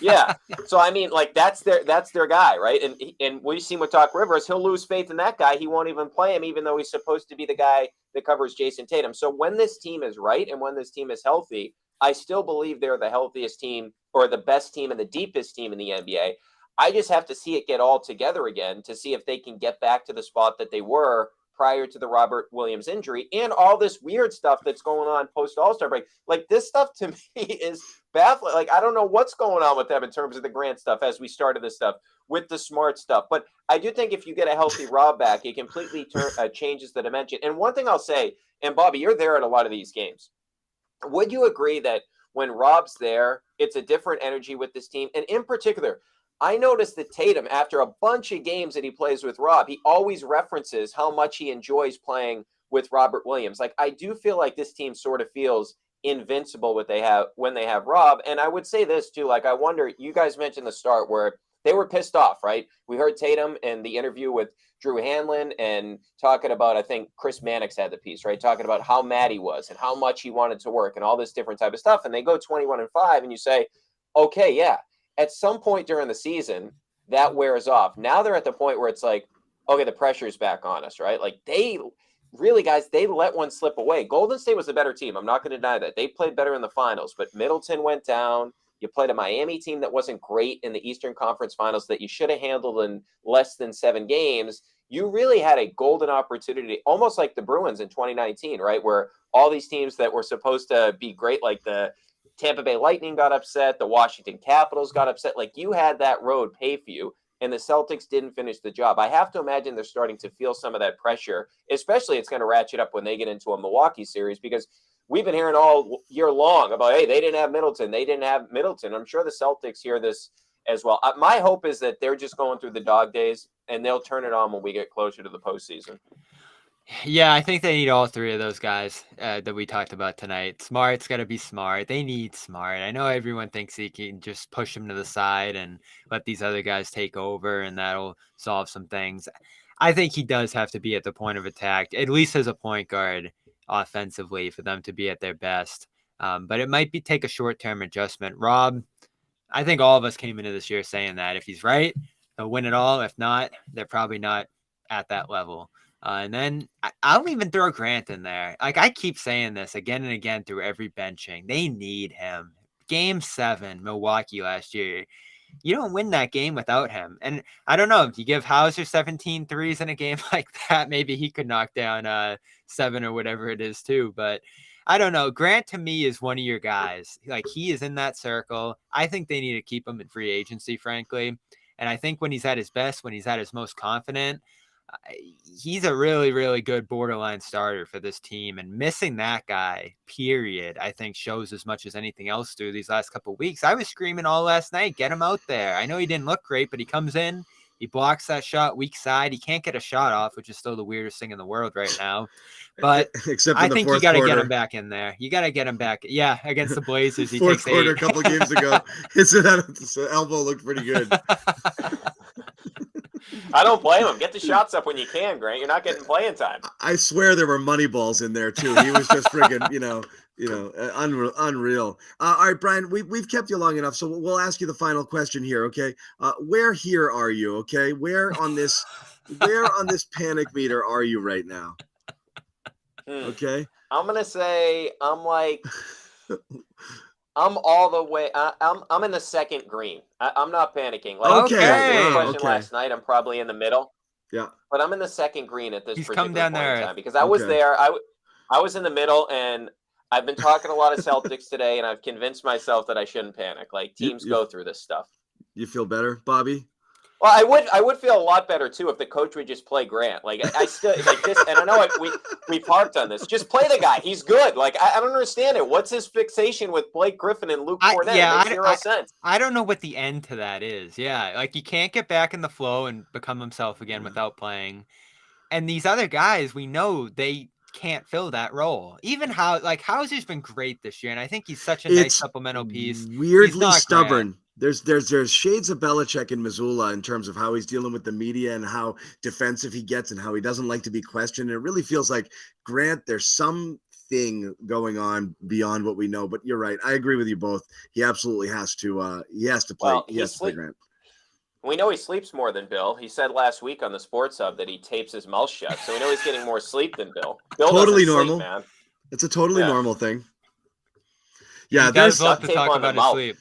Yeah. So, I mean, like, that's their guy, right? And we've seen with Doc Rivers, he'll lose faith in that guy. He won't even play him, even though he's supposed to be the guy that covers Jason Tatum. So when this team is right and when this team is healthy, I still believe they're the healthiest team, or the best team and the deepest team in the NBA. I just have to see it get all together again to see if they can get back to the spot that they were prior to the Robert Williams injury and all this weird stuff that's going on post All-Star break. Like, this stuff to me is baffling. Like, I don't know what's going on with them in terms of the Grant stuff as we started this stuff with the Smart stuff. But I do think if you get a healthy Rob back, it completely changes the dimension. And one thing I'll say, and Bobby, you're there at a lot of these games. Would you agree that when Rob's there, it's a different energy with this team? And in particular, I noticed that Tatum, after a bunch of games that he plays with Rob, he always references how much he enjoys playing with Robert Williams. Like, I do feel like this team sort of feels invincible when they have Rob. And I would say this too, like, I wonder, you guys mentioned the start where they were pissed off, right? We heard Tatum in the interview with Drew Hanlon and talking about, I think Chris Mannix had the piece, right? Talking about how mad he was and how much he wanted to work and all this different type of stuff. And they go 21-5 and you say, okay, yeah. At some point during the season, that wears off. Now they're at the point where it's like, okay, the pressure's back on us, right? Like, they really, guys, they let one slip away. Golden State was a better team. I'm not going to deny that. They played better in the finals, but Middleton went down. You played a Miami team that wasn't great in the Eastern Conference Finals that you should have handled in less than 7 games. You really had a golden opportunity, almost like the Bruins in 2019, right? Where all these teams that were supposed to be great, like the Tampa Bay Lightning got upset, the Washington Capitals got upset. Like, you had that road pay for you, and the Celtics didn't finish the job. I have to imagine they're starting to feel some of that pressure, especially it's going to ratchet up when they get into a Milwaukee series, because we've been hearing all year long about, hey, they didn't have Middleton. They didn't have Middleton. I'm sure the Celtics hear this as well. My hope is that they're just going through the dog days, and they'll turn it on when we get closer to the postseason. Yeah, I think they need all 3 of those guys that we talked about tonight. Smart's got to be Smart. They need Smart. I know everyone thinks he can just push him to the side and let these other guys take over, and that'll solve some things. I think he does have to be at the point of attack, at least as a point guard offensively, for them to be at their best. But it might take a short-term adjustment. Rob, I think all of us came into this year saying that if he's right, they'll win it all. If not, they're probably not at that level. And then I'll even throw Grant in there. Like, I keep saying this again and again through every benching. They need him. Game 7, Milwaukee last year. you don't win that game without him. And I don't know, if you give Hauser 17 threes in a game like that, maybe he could knock down 7 or whatever it is too. But I don't know. Grant to me is one of your guys. Like, he is in that circle. I think they need to keep him in free agency, frankly. And I think when he's at his best, when he's at his most confident, he's a really, really good borderline starter for this team. And missing that guy, period, I think shows as much as anything else through these last couple of weeks. I was screaming all last night, get him out there. I know he didn't look great, but he comes in, he blocks that shot weak side. He can't get a shot off, which is still the weirdest thing in the world right now. But except I think you got to get him quarter. back in there. You got to get him back. Yeah, against the Blazers. He Fourth takes quarter 8. a couple games ago. His elbow looked pretty good. I don't blame him. Get the shots up when you can, Grant. You're not getting playing time. I swear there were money balls in there too. He was just friggin', unreal. All right, Brian, we've kept you long enough, so we'll ask you the final question here, okay? Where here are you, okay? Where on this panic meter are you right now? Okay. I'm gonna say I'm all the way. I'm in the second green. I'm not panicking. Like, Okay. Question last night. I'm probably in the middle. Yeah. But I'm in the second green at this He's particular come down point there. in time because I was there. I was in the middle, and I've been talking a lot of Celtics today, and I've convinced myself that I shouldn't panic. Like, teams go through this stuff. You feel better, Bobby? Well, I would feel a lot better too if the coach would just play Grant. Like, I still like this, and I know we've harped on this. Just play the guy; he's good. Like, I don't understand it. What's his fixation with Blake Griffin and Luke Cornett? It makes zero sense. I don't know what the end to that is. Yeah, like, you can't get back in the flow and become himself again without playing. And these other guys, we know they can't fill that role. Even Hauser's been great this year, and I think he's such a nice supplemental piece. Weirdly stubborn. Grant. There's shades of Belichick in Missoula in terms of how he's dealing with the media and how defensive he gets and how he doesn't like to be questioned. And it really feels like Grant, there's something going on beyond what we know. But you're right. I agree with you both. He absolutely has to play. Well, he has to play Grant. We know he sleeps more than Bill. He said last week on the Sports Hub that he tapes his mouth shut. So we know he's getting more sleep than Bill. Bill totally normal, sleep, man. It's a totally normal thing. Yeah, he does love to talk about his sleep.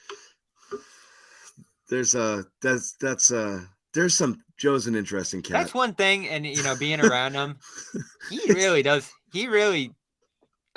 There's Joe's an interesting cat. That's one thing, and being around him, he really does. He really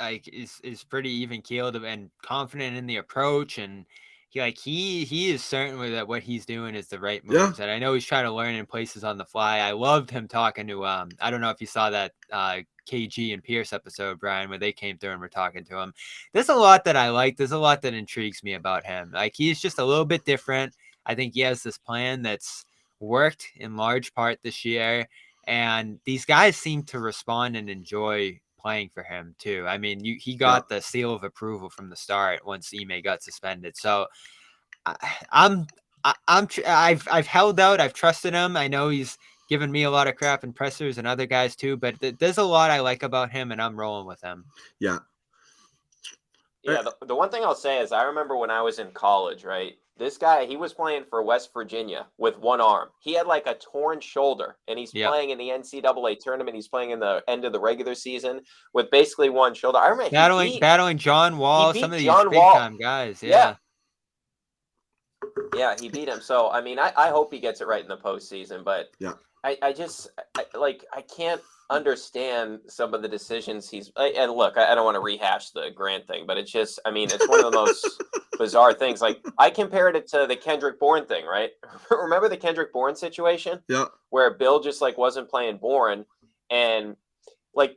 is pretty even keeled and confident in the approach, and he is certain that what he's doing is the right moves. And I know he's trying to learn in places on the fly. I loved him talking to I don't know if you saw that KG and Pierce episode, Brian, where they came through and were talking to him. There's a lot that I like. There's a lot that intrigues me about him. Like, he's just a little bit different. I think he has this plan that's worked in large part this year, and these guys seem to respond and enjoy playing for him too. I mean, he got the seal of approval from the start once Ime got suspended. So I've held out. I've trusted him. I know he's given me a lot of crap and pressers and other guys too, but there's a lot I like about him, and I'm rolling with him. Yeah. The one thing I'll say is I remember when I was in college, right? This guy, he was playing for West Virginia with one arm. He had like a torn shoulder, and he's playing in the NCAA tournament. He's playing in the end of the regular season with basically one shoulder. I remember battling John Wall, some of these big-time guys. Yeah, he beat him. So, I mean, I hope he gets it right in the postseason, but I can't understand some of the decisions and look, I don't want to rehash the Grant thing, but it's just, I mean, it's one of the most bizarre things. Like, I compared it to the Kendrick Bourne thing, right? Remember the Kendrick Bourne situation? Yeah. Where Bill just wasn't playing Bourne, and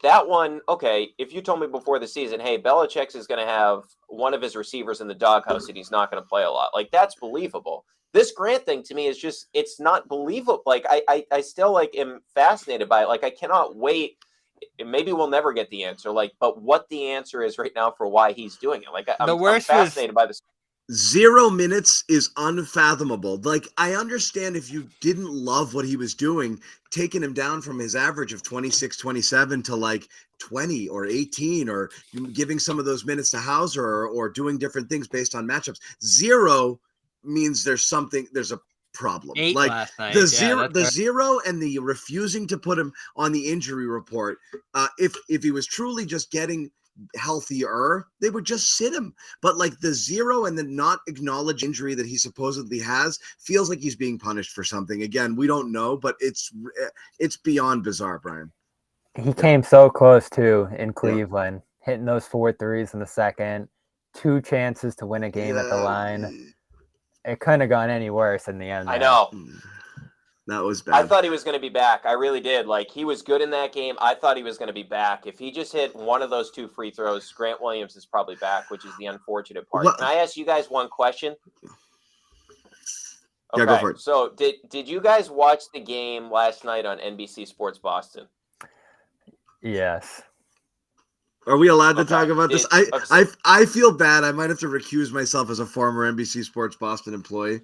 that one, okay, if you told me before the season, hey, Belichick is going to have one of his receivers in the doghouse and he's not going to play a lot, that's believable. This Grant thing to me is just, it's not believable. I still am fascinated by it. I cannot wait. Maybe we'll never get the answer, but what the answer is right now for why he's doing it. I'm fascinated by this. 0 minutes is unfathomable. I understand if you didn't love what he was doing, taking him down from his average of 26, 27 to 20 or 18, or giving some of those minutes to Hauser or doing different things based on matchups. 0 means there's a problem. 8 last night. The zero and the refusing to put him on the injury report. If he was truly just getting healthier, they would just sit him. But like the 0 and the not acknowledged injury that he supposedly has feels like he's being punished for something. Again, we don't know, but it's beyond bizarre, Brian. He came so close too in Cleveland, hitting those 4 threes in the second, 2 chances to win a game at the line. It couldn't have gone any worse in the end. I know. That was bad. I thought he was going to be back. I really did. Like, he was good in that game. I thought he was going to be back. If he just hit one of those 2 free throws, Grant Williams is probably back, which is the unfortunate part. Can I ask you guys one question? Okay. Yeah, go for it. So did you guys watch the game last night on NBC Sports Boston? Yes. Are we allowed to talk about this? I feel bad. I might have to recuse myself as a former NBC Sports Boston employee.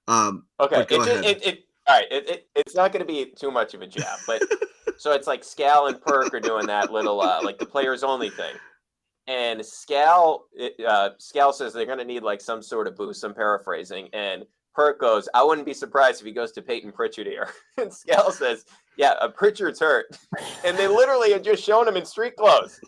Okay. All right, it's not going to be too much of a jab, but so it's like Scal and Perk are doing that little like the players only thing, and Scal says they're going to need like some sort of boost. I'm paraphrasing, and Perk goes, "I wouldn't be surprised if he goes to Peyton Pritchard here," and Scal says, "Yeah, Pritchard's hurt," and they literally had just shown him in street clothes.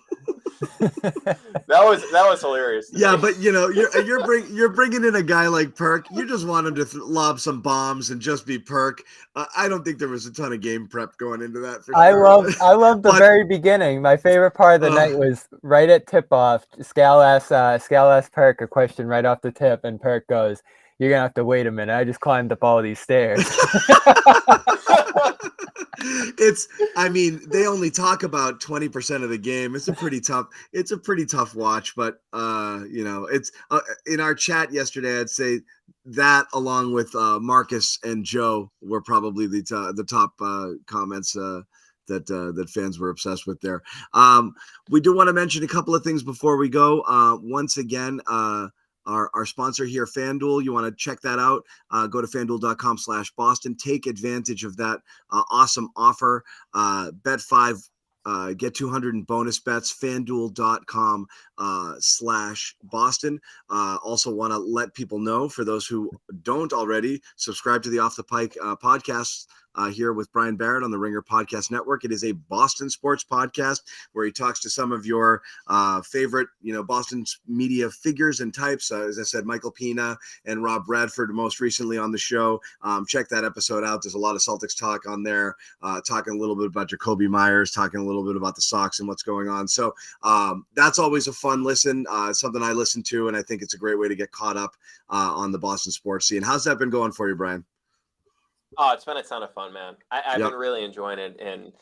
That was hilarious. Yeah, but you're bringing in a guy like Perk. You just want him to lob some bombs and just be Perk. I don't think there was a ton of game prep going into that. For I love the very beginning. My favorite part of the night was right at tip off. Scal asks Perk a question right off the tip, and Perk goes, "You're gonna have to wait a minute. I just climbed up all these stairs." They only talk about 20% of the game. It's a pretty tough watch, but it's in our chat yesterday, I'd say that along with Marcus and Joe were probably the top comments that fans were obsessed with there. We do want to mention a couple of things before we go. Once again, our sponsor here, FanDuel. You want to check that out, go to fanduel.com/Boston. Take advantage of that awesome offer. Bet 5, get 200 in bonus bets, fanduel.com/Boston. Also want to let people know, for those who don't already, subscribe to the Off the Pike podcast here with Brian Barrett on the Ringer Podcast Network. It is a Boston sports podcast where he talks to some of your favorite, Boston media figures and types. As I said, Michael Pina and Rob Bradford most recently on the show. Check that episode out. There's a lot of Celtics talk on there, talking a little bit about Jacoby Myers, talking a little bit about the Sox and what's going on. So that's always a fun listen. Something I listen to, and I think it's a great way to get caught up on the Boston sports scene. How's that been going for you, Brian? Oh, it's been a ton of fun, man. I've been really enjoying it. And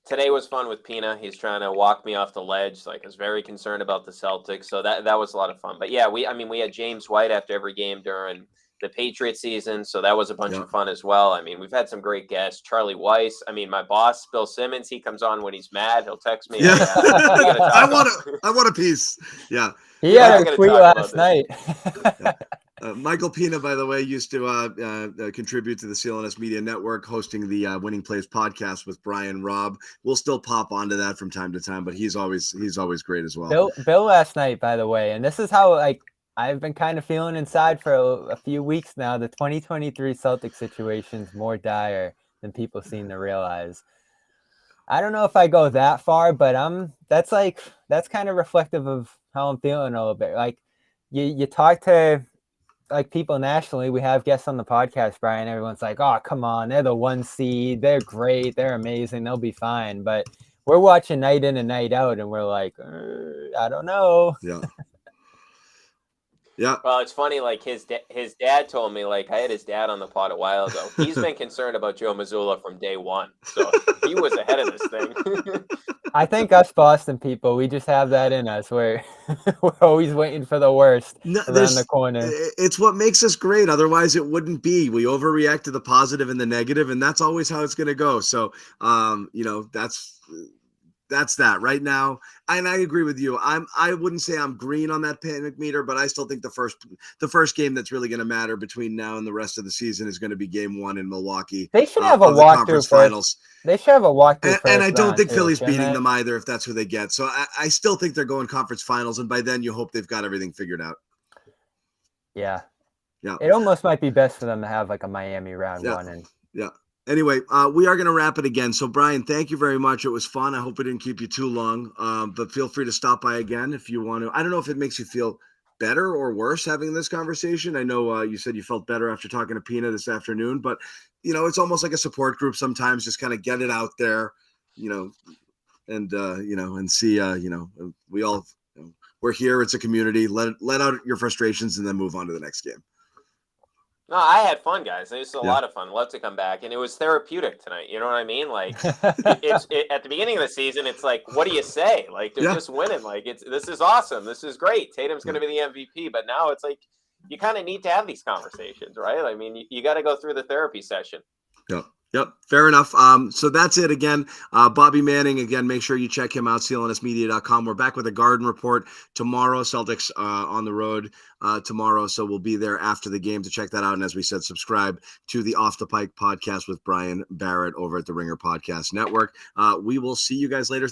today was fun with Pina. He's trying to walk me off the ledge. Like, I was very concerned about the Celtics. So that was a lot of fun. But yeah, we had James White after every game during the Patriots season. So that was a bunch of fun as well. I mean, we've had some great guests. Charlie Weiss. I mean, my boss, Bill Simmons, he comes on when he's mad. He'll text me. Yeah. I want a piece. Yeah. He had a tweet last night. Michael Pina, by the way, used to contribute to the CLNS Media Network, hosting the Winning Plays podcast with Brian Robb. We'll still pop onto that from time to time, but he's always great as well. Bill last night, by the way, and this is how I've been kind of feeling inside for a few weeks now. The 2023 Celtics situation is more dire than people seem to realize. I don't know if I go that far, but that's kind of reflective of how I'm feeling a little bit. Like you talk to people nationally, we have guests on the podcast, Brian. Everyone's like, "Oh, come on, they're the 1 seed. They're great. They're amazing. They'll be fine." But we're watching night in and night out, and we're like, I don't know. Yeah. Yeah. Well, it's funny. Like his dad told me. Like, I had his dad on the pod a while ago. He's been concerned about Joe Missoula from day one, so he was ahead of this thing. I think us Boston people, we just have that in us. We're always waiting for the worst around the corner. It's what makes us great. Otherwise, it wouldn't be. We overreact to the positive and the negative, and that's always how it's going to go. So, that's that right now. And I agree with you. I wouldn't say I'm green on that panic meter, but I still think the first game that's really going to matter between now and the rest of the season is going to be game 1 in Milwaukee. They should have a walkthrough finals. They should have a walkthrough. And I don't think Philly's beating them either, if that's who they get. So I still think they're going conference finals, and by then you hope they've got everything figured out. Yeah. Yeah. It almost might be best for them to have like a Miami round 1. Yeah. Anyway, we are going to wrap it again. So, Brian, thank you very much. It was fun. I hope it didn't keep you too long, but feel free to stop by again if you want to. I don't know if it makes you feel better or worse having this conversation. I know you said you felt better after talking to Pina this afternoon, but, it's almost like a support group sometimes, just kind of get it out there, and, and see, we all, we're here. It's a community. Let out your frustrations and then move on to the next game. No, I had fun, guys. It was a lot of fun. Love to come back, and it was therapeutic tonight. You know what I mean? Like, it's at the beginning of the season, it's like, what do you say? Like, they're just winning. Like, this is awesome. This is great. Tatum's going to be the MVP. But now it's like you kind of need to have these conversations, right? I mean, you got to go through the therapy session. Yep. Fair enough. So that's it again. Bobby Manning, again, make sure you check him out, clnsmedia.com. We're back with a Garden Report tomorrow. Celtics on the road tomorrow. So we'll be there after the game to check that out. And as we said, subscribe to the Off the Pike podcast with Brian Barrett over at the Ringer Podcast Network. We will see you guys later.